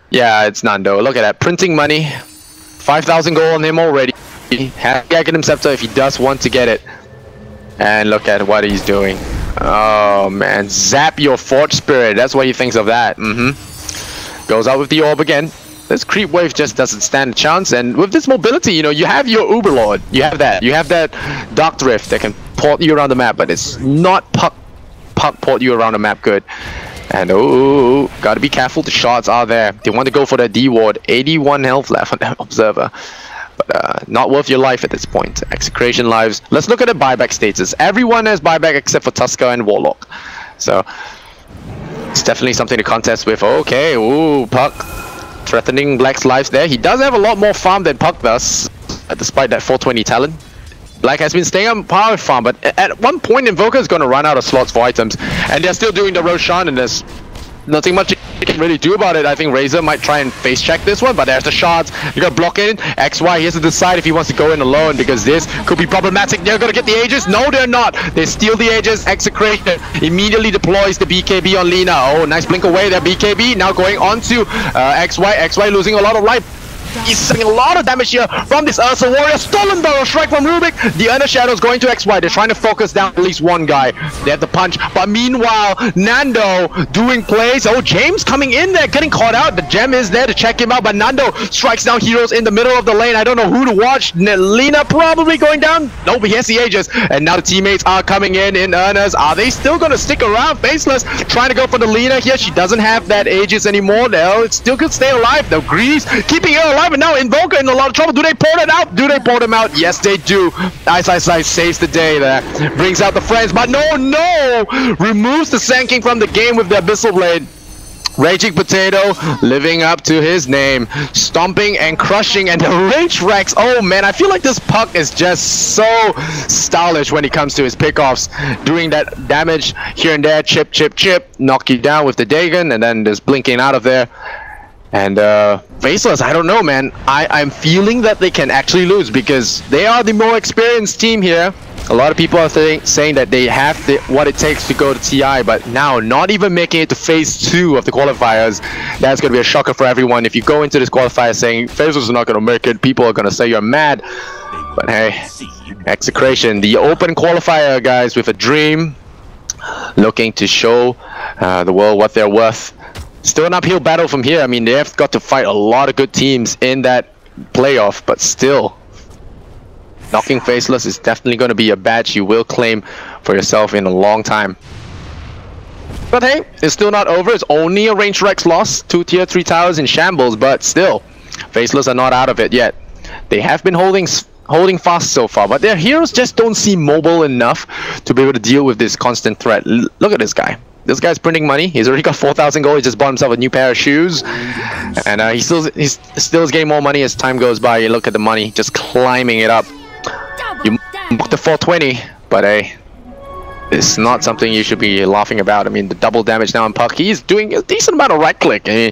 yeah, it's Nando. Look at that, printing money. 5,000 gold on him already. Has the Aghanim Scepter if he does want to get it. And look at what he's doing. Oh man, zap your Forge Spirit. That's what he thinks of that. Goes out with the orb again. This creep wave just doesn't stand a chance, and with this mobility, you know, you have your Uberlord. You have that Dark Drift that can port you around the map, but it's not Puck port you around the map good. And oh, gotta be careful. The shots are there. They want to go for that D ward. 81 health left on that Observer, but not worth your life at this point. Execration lives. Let's look at the buyback status. Everyone has buyback except for Tusker and Warlock, so it's definitely something to contest with. Okay, ooh, Puck threatening Black's lives there. He does have a lot more farm than Puck does, despite that 420 talent. Black has been staying on power farm, but at one point Invoker is going to run out of slots for items, and they're still doing the Roshan, and there's nothing much you can really do about it. I think Razor might try and face check this one, but there's the shots. You gotta block it in. XY, he has to decide if he wants to go in alone, because this could be problematic. They're gonna get the Aegis. No, they're not. They steal the Aegis. Execration immediately deploys the BKB on Lina. Oh, nice blink away there. BKB now going on to XY. XY losing a lot of life. He's sending a lot of damage here from this Ursa Warrior. Stolen Barrel Strike from Rubik. The Inner Shadows going to XY. They're trying to focus down at least one guy. They have the punch. But meanwhile, Nando doing plays. Oh, James coming in there, getting caught out. The gem is there to check him out. But Nando strikes down heroes in the middle of the lane. I don't know who to watch. Lina probably going down. Nope, he has the Aegis. And now the teammates are coming in earnest. Are they still going to stick around? Faceless trying to go for the Lina here. She doesn't have that Aegis anymore. No, it still could stay alive. The Greaves keeping her alive. And now Invoker in a lot of trouble. Do they port it out? Do they port him out? Yes, they do. Ice saves the day there. Brings out the friends. But no! Removes the Sand King from the game with the Abyssal Blade. Raging Potato living up to his name, stomping and crushing, and the Rage Rex. Oh man, I feel like this puck is just so stylish when it comes to his pickoffs, doing that damage here and there, chip, knock you down with the Dagon, and then just blinking out of there. And Faceless, I don't know, man. I'm feeling that they can actually lose because they are the more experienced team here. A lot of people are saying that they have what it takes to go to TI, but now not even making it to phase 2 of the qualifiers. That's going to be a shocker for everyone. If you go into this qualifier saying Faceless is not going to make it, people are going to say you're mad. But hey, Execration, the open qualifier guys with a dream, looking to show the world what they're worth. Still an uphill battle from here. I mean, they have got to fight a lot of good teams in that playoff, but still, knocking Faceless is definitely going to be a badge you will claim for yourself in a long time. But hey, it's still not over. It's only a Range Rex loss. 2 tier 3 towers in shambles, but still, Faceless are not out of it yet. They have been holding fast so far, but their heroes just don't seem mobile enough to be able to deal with this constant threat. Look at this guy. This guy's printing money. He's already got 4,000 gold. He just bought himself a new pair of shoes, and he still is getting more money as time goes by. You look at the money, just climbing it up. You booked the 420, but hey, it's not something you should be laughing about. I mean, the double damage now on Puck. He's doing a decent amount of right click. I mean,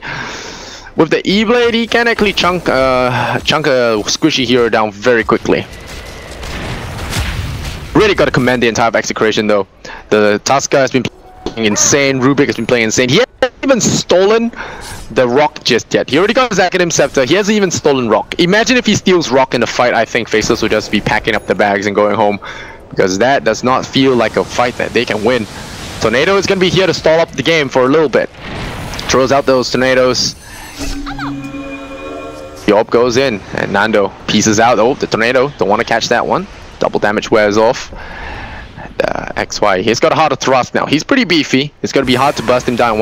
with the E-Blade, he can actually chunk a squishy hero down very quickly. Really got to commend the entire Execration though. The Tusker has been playing insane. Rubik has been playing insane. He hasn't even stolen the rock just yet. He already got his Academ Scepter. He hasn't even stolen rock. Imagine if he steals rock in a fight. I think Faceless will just be packing up the bags and going home, because that does not feel like a fight that they can win. Tornado is going to be here to stall up the game for a little bit. Throws out those tornadoes. The orb goes in, and Nando pieces out. Oh, the tornado. Don't want to catch that one. Double damage wears off. XY, he's got a harder thrust now. He's pretty beefy. It's going to be hard to bust him down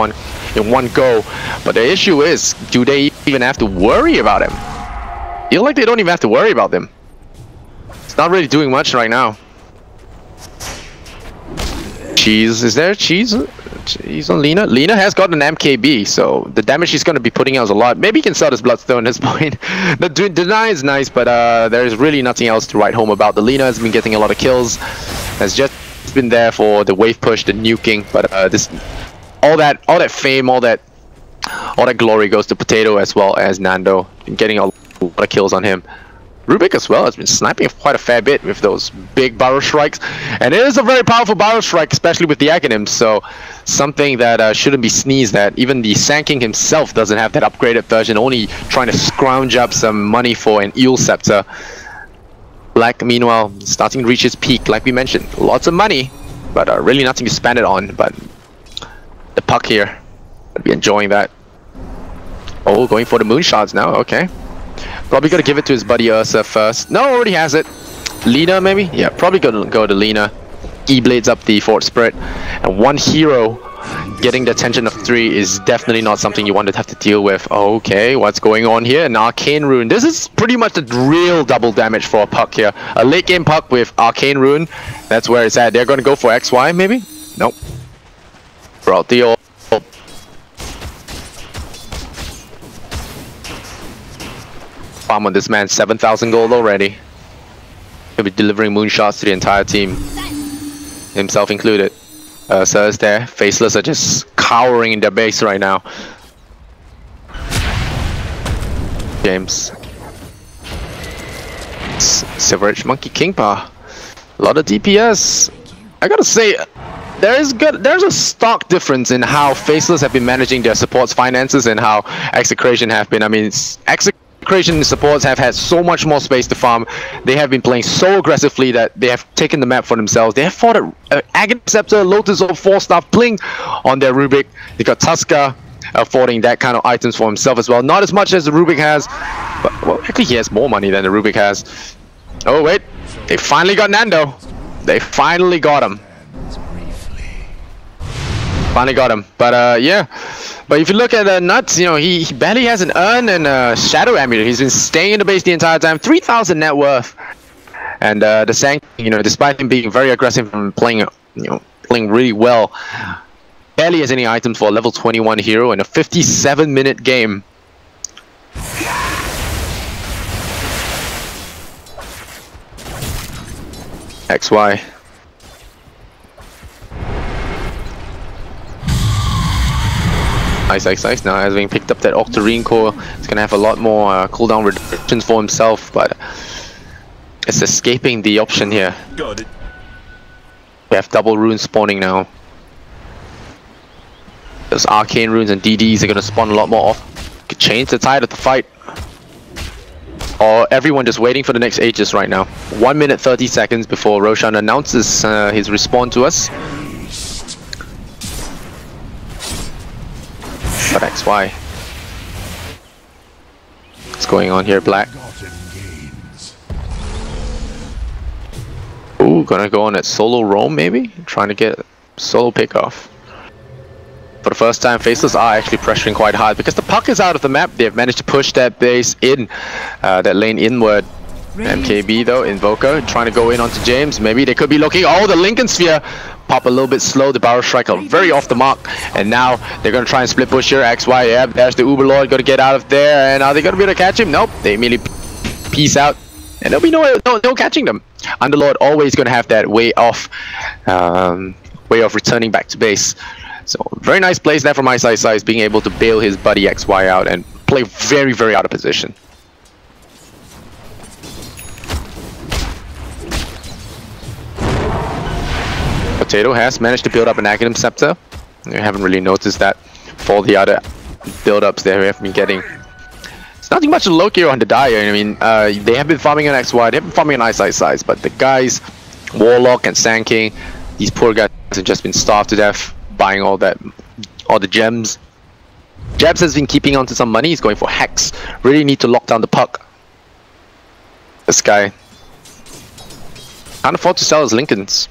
in one go. But the issue is, do they even have to worry about him? I feel like they don't even have to worry about him. It's not really doing much right now. Cheese, is there cheese? Cheese on Lina? Lina has got an MKB, so the damage she's going to be putting out is a lot. Maybe he can sell this Bloodstone at this point. The deny is nice, but there's really nothing else to write home about. The Lina has been getting a lot of kills. Has just been there for the wave push, the nuking, but all that fame, all that glory goes to Potato as well as Nando. Been getting a lot of kills on him. Rubik as well has been sniping quite a fair bit with those big barrel strikes, and it is a very powerful barrel strike, especially with the Academ, so something that shouldn't be sneezed at. Even the Sand King himself doesn't have that upgraded version, only trying to scrounge up some money for an Eel Scepter. Black, meanwhile, starting to reach its peak, like we mentioned. Lots of money, but really nothing to spend it on. But the Puck here, I'd be enjoying that. Oh, going for the moonshots now, okay. Probably gotta give it to his buddy Ursa first. No, already has it. Lina, maybe? Yeah, probably gonna go to Lina. E-Blades up the Fort Spirit. And one hero getting the attention of 3 is definitely not something you want to have to deal with. Okay, what's going on here? An Arcane Rune. This is pretty much the real double damage for a Puck here. A late game Puck with Arcane Rune. That's where it's at. They're going to go for XY, maybe? Nope. Brought the orb. Farm on this man, 7,000 gold already. He'll be delivering moonshots to the entire team, himself included. So is there. Faceless are just cowering in their base right now. James. Silverage Monkey King Power. A lot of DPS. I gotta say, there's a stark difference in how Faceless have been managing their support's finances and how Execration have been. I mean, Execration Execration supports have had so much more space to farm. They have been playing so aggressively that they have taken the map for themselves. They have fought an Aegis Scepter, Lotus of 4-star Pling on their Rubik. They got Tusker affording that kind of items for himself as well. Not as much as the Rubik has, but well, actually he has more money than the Rubik has. Oh wait, they finally got Nando. They finally got him. Finally got him. But yeah. But if you look at Nuts, you know, he barely has an Urn and a Shadow Amulet. He's been staying in the base the entire time. 3,000 net worth. And the Sang, you know, despite him being very aggressive and playing, playing really well, barely has any items for a level 21 hero in a 57-minute game. XY. Nice. Now as being picked up that Octarine core, it's gonna have a lot more cooldown reductions for himself, but it's escaping the option here. Got it. We have double runes spawning now. Those arcane runes and DDs are gonna spawn a lot more off. Could change the tide of the fight. Or everyone just waiting for the next Aegis right now. 1 minute 30 seconds before Roshan announces his respawn to us. But XY. What's going on here, Black? Ooh, gonna go on that solo roam maybe? Trying to get a solo pick off. For the first time, Faceless are actually pressuring quite hard because the puck is out of the map. They've managed to push that base in, that lane inward. MKB though, Invoker, trying to go in onto James. Maybe they could be looking. Oh, the Lincoln Sphere pop a little bit slow. The Barrel Striker very off the mark. And now they're going to try and split push here. XY, yeah, there's the Uberlord. Got to get out of there. And are they going to be able to catch him? Nope. They immediately peace out. And there'll be no catching them. Underlord always going to have that way of returning back to base. So very nice plays there from Size, being able to bail his buddy XY out and play very, very out of position. Potato has managed to build up an Aegis Scepter. I haven't really noticed that for the other build-ups they have been getting. It's nothing much to look here on the Dire. I mean, they have been farming on XY, they have been farming on Size, but the guys, Warlock and Sand King, these poor guys have just been starved to death, buying all the gems. Jabs has been keeping on to some money. He's going for Hex. Really need to lock down the puck. This guy can't afford to sell his Lincolns.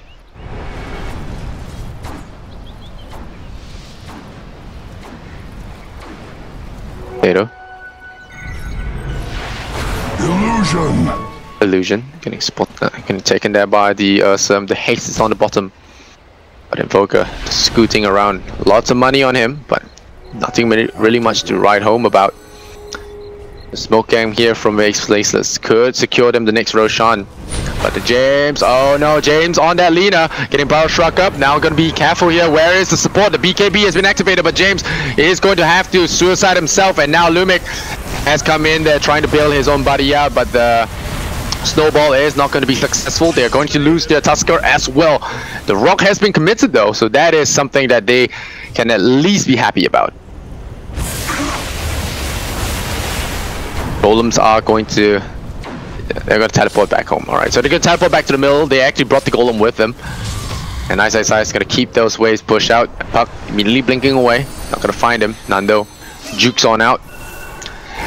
Potato. Illusion. Getting taken there by the haste is on the bottom. But Invoker scooting around. Lots of money on him, but nothing really much to write home about. The smoke gang here from Faceless could secure them the next Roshan. But the James, oh no, James on that Lina, getting Barrel Struck up. Now gonna be careful here. Where is the support? The BKB has been activated, but James is going to have to suicide himself. And now Lumic has come in there trying to bail his own buddy out, but the Snowball is not going to be successful. They're going to lose their Tusker as well. The Rock has been committed though, so that is something that they can at least be happy about. Golems are going to... they're going to teleport back home. Alright, so they're going to teleport back to the middle. They actually brought the Golem with them. And Ice is going to keep those waves pushed out. Puck immediately blinking away. Not going to find him. Nando jukes on out.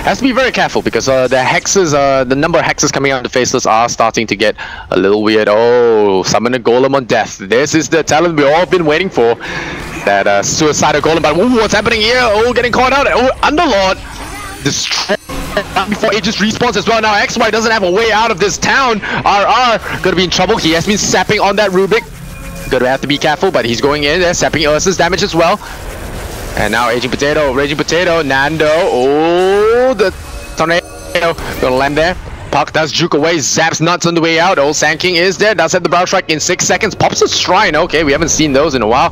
Has to be very careful because the hexes, the number of hexes coming out of the Faceless are starting to get a little weird. Oh, summon a Golem on death. This is the talent we all been waiting for. That suicidal Golem. But ooh, what's happening here? Oh, getting caught out. Oh, Underlord destroyed before Aegis respawns as well. Now XY doesn't have a way out of this town. RR gonna be in trouble. He has been sapping on that Rubik. Gonna have to be careful, but he's going in there, sapping Ursa's damage as well. And now Raging Potato, Nando. Oh, the tornado gonna land there. Puck does juke away, zaps Nuts on the way out. Oh, Sand King is there, does have the Barrel Strike in 6 seconds. Pops a Shrine. Okay, we haven't seen those in a while.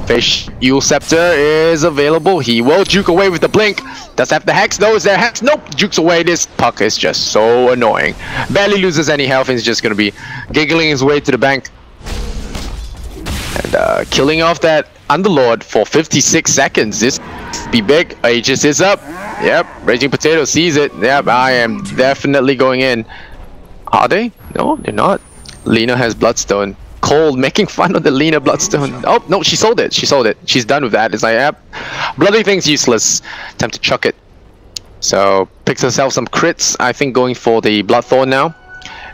Fish Yule Scepter is available. He will juke away with the blink. Does have the Hex though. Is there Hex? Nope. Jukes away. This Puck is just so annoying. Barely loses any health and he's just gonna be giggling his way to the bank. And killing off that Underlord for 56 seconds. This Be big. Aegis is up. Yep. Raging Potato sees it. Yep. I am definitely going in. Are they? No, they're not. Lena has Bloodstone. Cold making fun of the Lena Bloodstone. Oh, no, she sold it. She sold it. She's done with that. It's like, yep. Bloody thing's useless. Time to chuck it. So, picks herself some crits. I think going for the Bloodthorn now.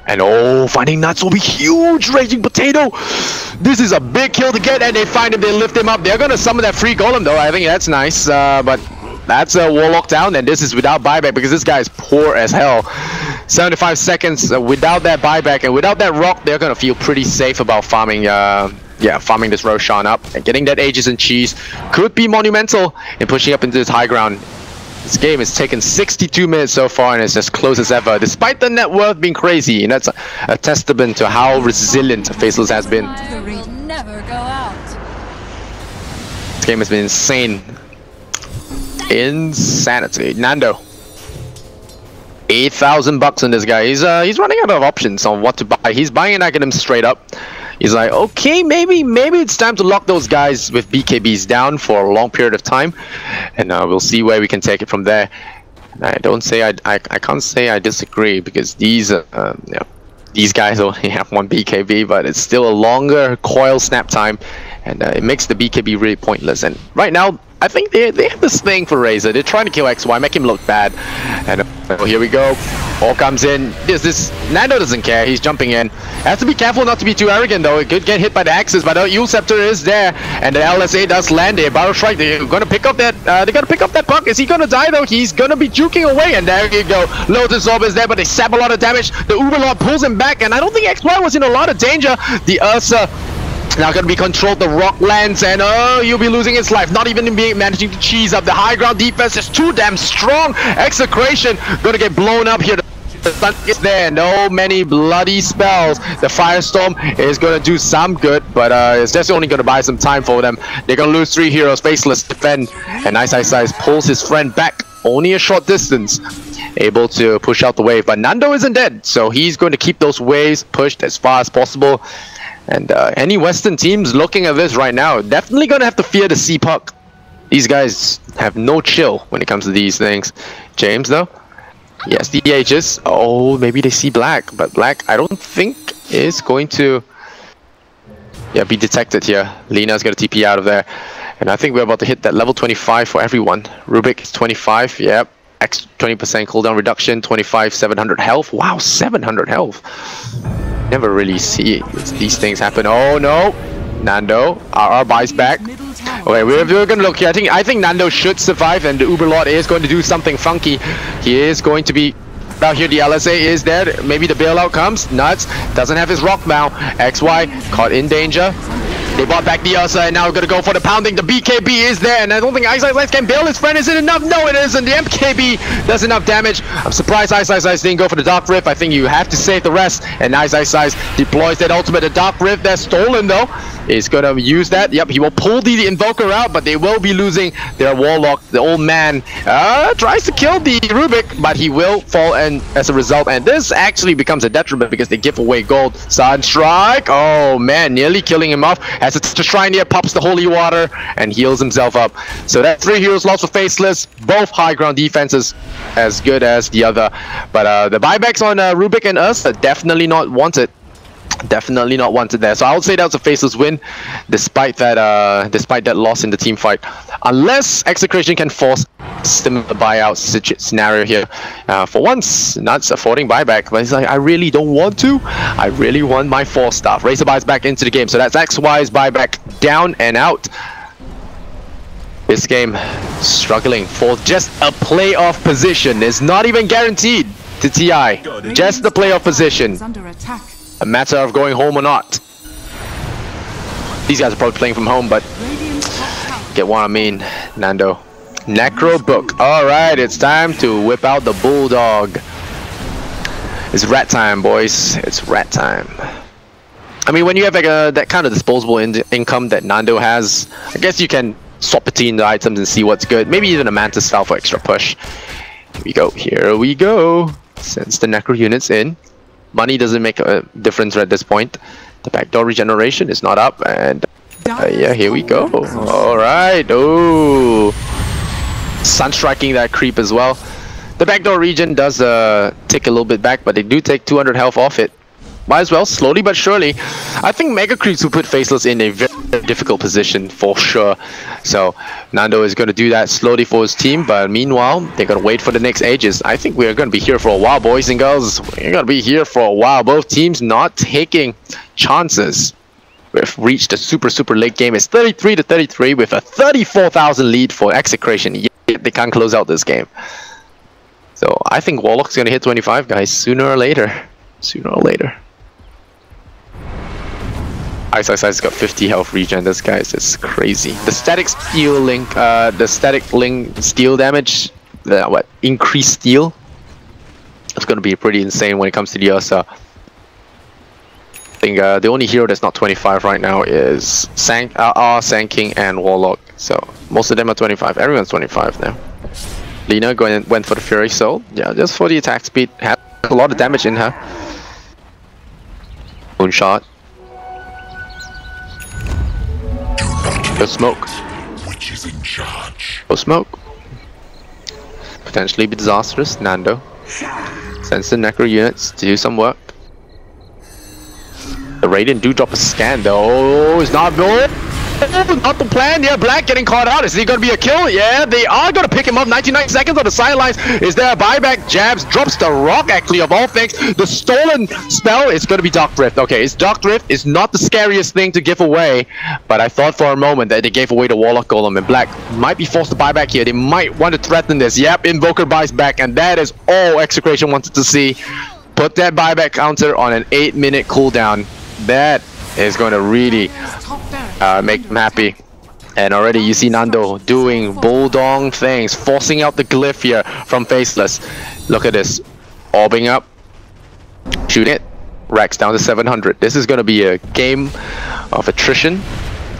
And oh, finding Nuts will be huge, Raging Potato. This is a big kill to get, and they find him, they lift him up. They're gonna summon that free golem though. I think that's nice, but that's a Warlock down, and this is without buyback because this guy is poor as hell. 75 seconds without that buyback and without that rock, they're gonna feel pretty safe about farming. Farming this Roshan up and getting that Aegis and Cheese could be monumental in pushing up into this high ground. This game has taken 62 minutes so far and it's as close as ever, despite the net worth being crazy, and that's a testament to how resilient Faceless has been. Never go out. This game has been insane. Insanity. Nando. 8,000 bucks on this guy. He's running out of options on what to buy. He's buying an Aghanim straight up. He's like, okay, maybe it's time to lock those guys with BKBs down for a long period of time, and we'll see where we can take it from there. And I don't say I can't say I disagree because these guys only have one BKB, but it's still a longer coil snap time, and it makes the BKB really pointless. And right now, I think they have this thing for Razor. They're trying to kill XY, make him look bad. And here we go. All comes in. Nando doesn't care. He's jumping in. Has to be careful not to be too arrogant though. It could get hit by the axes, but the Yule Scepter is there, and the LSA does land there. Battle Strike. They're gonna pick up that. They're gonna pick up that puck. Is he gonna die though? He's gonna be juking away, and there you go. Lotus Orb is there, but they sap a lot of damage. The Uberlord pulls him back, and I don't think XY was in a lot of danger. The Ursa now going to be controlled, the rock lands, and oh, you'll be losing its life. Not even managing to cheese up. The high ground defense is too damn strong. Execration going to get blown up here. The sun is there. No many bloody spells. The Firestorm is going to do some good, but it's just only going to buy some time for them. They're going to lose 3 heroes. Faceless defend, and Ice pulls his friend back only a short distance, able to push out the wave. But Nando isn't dead, so he's going to keep those waves pushed as far as possible. And any Western teams looking at this right now, definitely going to have to fear the C-Puck. These guys have no chill when it comes to these things. James, though? Yes, the Aegis. Oh, maybe they see Black. But Black, I don't think is going to be detected here. Lena's going to TP out of there. And I think we're about to hit that level 25 for everyone. Rubik is 25. Yep. X 20% cooldown reduction. 25, 700 health. Wow, 700 health. Never really see these things happen. Oh no, Nando, RR buys back. Okay, we're gonna look here. I think Nando should survive, and the Uberlord is going to do something funky. He is going to be out here. The LSA is there. Maybe the bailout comes. Nuts doesn't have his rock now. XY caught in danger. They bought back the Ursa, and now we're gonna go for the pounding. The BKB is there, and I don't think Ice can bail his friend. Is it enough? No, it isn't. The MKB does enough damage. I'm surprised Ice didn't go for the Dark Rift. I think you have to save the rest, and Ice deploys that ultimate. The Dark Rift that's stolen though is gonna use that. Yep, he will pull the Invoker out, but they will be losing their Warlock. The old man tries to kill the Rubik, but he will fall, and as a result, and this actually becomes a detriment because they give away gold. Sunstrike, oh man, nearly killing him off. As it's the Shrine here, pops the holy water and heals himself up. So that's 3 heroes lost for Faceless. Both high ground defenses as good as the other. But the buybacks on Rubik and Ursa definitely not wanted. Definitely not wanted there. So I would say that was a Faceless win, despite that loss in the team fight. Unless Execration can force similar buyout scenario here. For once, Nuts affording buyback, but he's like, I really don't want to. I really want my 4 stuff. Razor buys back into the game, so that's XY's buyback down and out. This game struggling for just a playoff position. It's not even guaranteed to TI. Just the playoff position. A matter of going home or not. These guys are probably playing from home, but get what I mean, Nando. Necro Book. Alright, it's time to whip out the Bulldog. It's rat time, boys. It's rat time. I mean, when you have like that kind of disposable income that Nando has, I guess you can swap between the items and see what's good. Maybe even a Mantis style for extra push. Here we go. Here we go. Since the Necro unit's in. Money doesn't make a difference at this point. The backdoor regeneration is not up, and yeah, here we go. All right. Oh, sunstriking that creep as well. The backdoor region does tick a little bit back, but they do take 200 health off it. Might as well, slowly but surely. I think Mega Creeps will put Faceless in a very difficult position for sure. So Nando is going to do that slowly for his team, but meanwhile, they're going to wait for the next Aegis. I think we're going to be here for a while, boys and girls. We're going to be here for a while. Both teams not taking chances. We've reached a super late game. It's 33-33 with a 34,000 lead for Execration. Yet they can't close out this game. So I think Warlock's going to hit 25, guys, sooner or later. Sooner or later. Ice has got 50 health regen. This guy is just crazy. The static steel link, the static link steel damage, increased steel. It's going to be pretty insane when it comes to the Ursa. I think the only hero that's not 25 right now is Sand King and Warlock. So most of them are 25. Everyone's 25 now. Lina went for the Fury Soul. Yeah, just for the attack speed. Has a lot of damage in her. Moonshot. Go smoke. Which is in charge? Go smoke. Potentially be disastrous. Nando sends the Necro units to do some work. The Radiant do drop a scan though. Oh, it's not good. Not the plan. Yeah, Black getting caught out. Is he going to be a kill? Yeah, they are going to pick him up. 99 seconds on the sidelines. Is there a buyback? Jabs drops the rock, actually, of all things. The stolen spell is going to be Dark Drift. Okay, it's Dark Drift is not the scariest thing to give away, but I thought for a moment that they gave away the Warlock Golem, and Black might be forced to buy back here. They might want to threaten this. Yep, Invoker buys back, and that is all Execration wanted to see. Put that buyback counter on an 8-minute cooldown. That is going to really make them happy. And already you see Nando doing bulldog things, forcing out the glyph here from Faceless. Look at this, orbing up, shoot it, racks down to 700. This is going to be a game of attrition,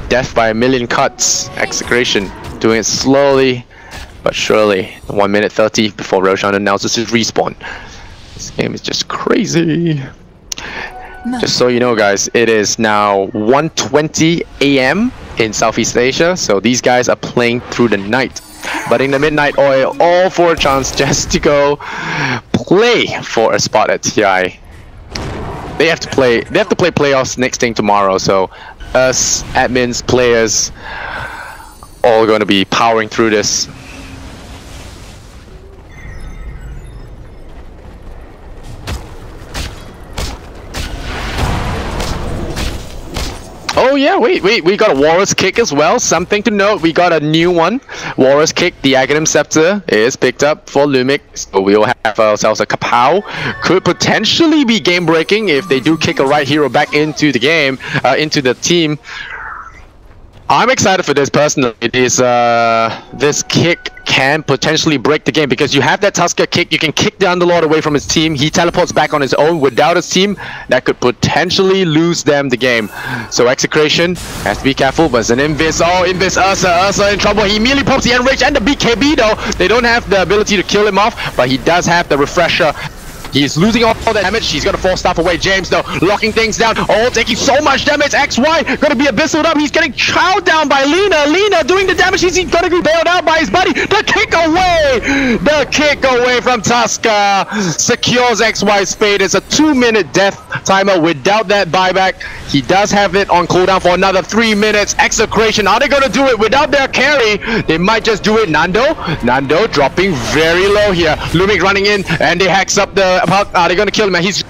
death by a million cuts. Execration doing it slowly but surely. 1 minute 30 before Roshan announces his respawn. This game is just crazy. Just so you know, guys, it is now 1:20 AM in Southeast Asia, so these guys are playing through the night. But in the midnight oil, all for a chance just to go play for a spot at TI. They have to play playoffs next thing tomorrow, so us admins, players, all going to be powering through this. Oh yeah, wait, we got a Walrus Kick as well. Something to note, we got a new one. Walrus Kick, the Aghanim Scepter is picked up for Lumic. So we'll have ourselves a Kapow. Could potentially be game breaking if they do kick a right hero back into the game, into the team. I'm excited for this personally. It is this kick can potentially break the game because you have that Tusker kick. You can kick down the Lord away from his team. He teleports back on his own without his team. That could potentially lose them the game. So Execration has to be careful. But it's an Invis. Oh, Invis Ursa in trouble. He immediately pops the Enrage and the BKB though. They don't have the ability to kill him off, but he does have the refresher. He's losing all that damage. He's going to force stuff away. James, though, locking things down. Oh, taking so much damage. XY going to be abyssaled up. He's getting chowed down by Lina. Lina doing the damage. He's going to be bailed out by his buddy. The kick away. The kick away from Tusker secures XY's fate. It's a 2-minute death timer without that buyback. He does have it on cooldown for another 3 minutes. Execration, are they going to do it without their carry? They might just do it. Nando dropping very low here. Lumic running in, and they hacks up the Puck. Are they going to kill him? He's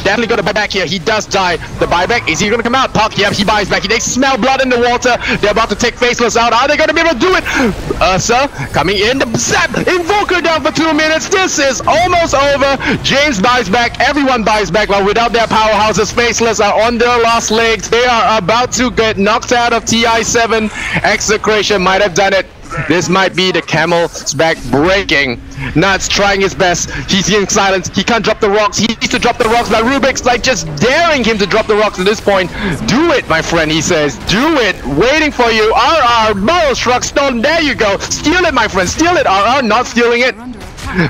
definitely going to buy back here. He does die. The buyback, is he going to come out? Puck, yep, he buys back. They smell blood in the water. They're about to take Faceless out. Are they going to be able to do it? Ursa coming in. The zap! Invoker down for 2 minutes. This is almost over. James buys back. Everyone buys back. Well, without their powerhouses, Faceless are on their last legs. They are about to get knocked out of TI7. Execration might have done it. This might be the camel's back breaking. Nuts trying his best. He's in silence. He can't drop the rocks. He needs to drop the rocks, but Rubik's like just daring him to drop the rocks at this point. Do it, my friend, he says. Do it. Waiting for you. RR, Morrow Shrug Stone. There you go. Steal it, my friend. Steal it. RR, not stealing it.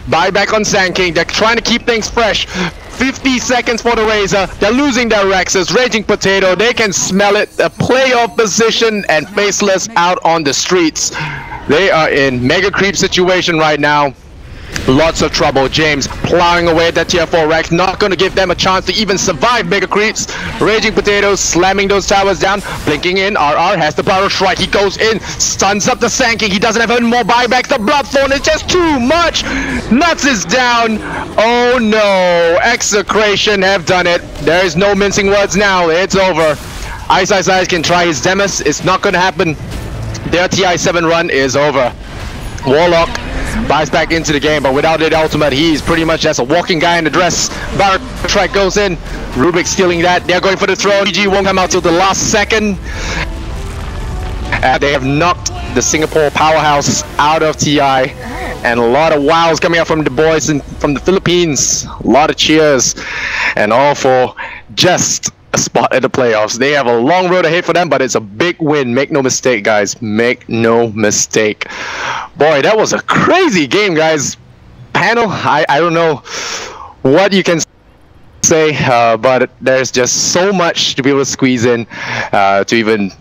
Buyback on Sand King. They're trying to keep things fresh. 50 seconds for the Razor. They're losing their Rexes. Raging Potato. They can smell it. A playoff position and Faceless out on the streets. They are in mega creep situation right now. Lots of trouble. James plowing away at that tier 4 Rex, not going to give them a chance to even survive mega creeps. Raging Potatoes slamming those towers down, blinking in. RR has the Power Strike, he goes in, stuns up the Sand King, he doesn't have any more buybacks. The Bloodthorn is just too much. Nuts is down. Oh no, Execration have done it. There is no mincing words now, it's over. Ice can try his Demus, it's not going to happen. Their TI7 run is over. Warlock buys back into the game, but without it ultimate, he's pretty much just a walking guy in the dress. Barret Track goes in. Rubik stealing that. They're going for the throw. EG won't come out till the last second. They have knocked the Singapore powerhouse out of TI, and a lot of wows coming out from the boys from the Philippines. A lot of cheers, and all for just a spot at the playoffs. They have a long road ahead for them, but it's a big win. Make no mistake, guys. Make no mistake. Boy, that was a crazy game, guys. Panel, I don't know what you can say, but there's just so much to be able to squeeze in to even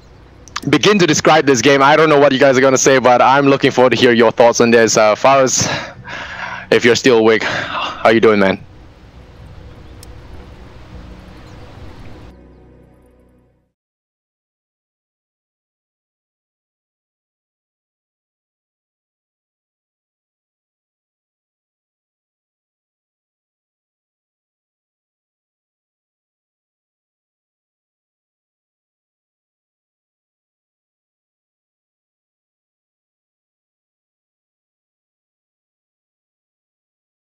begin to describe this game. I don't know what you guys are going to say, but I'm looking forward to hear your thoughts on this. Faraz, if you're still awake, how you doing, man?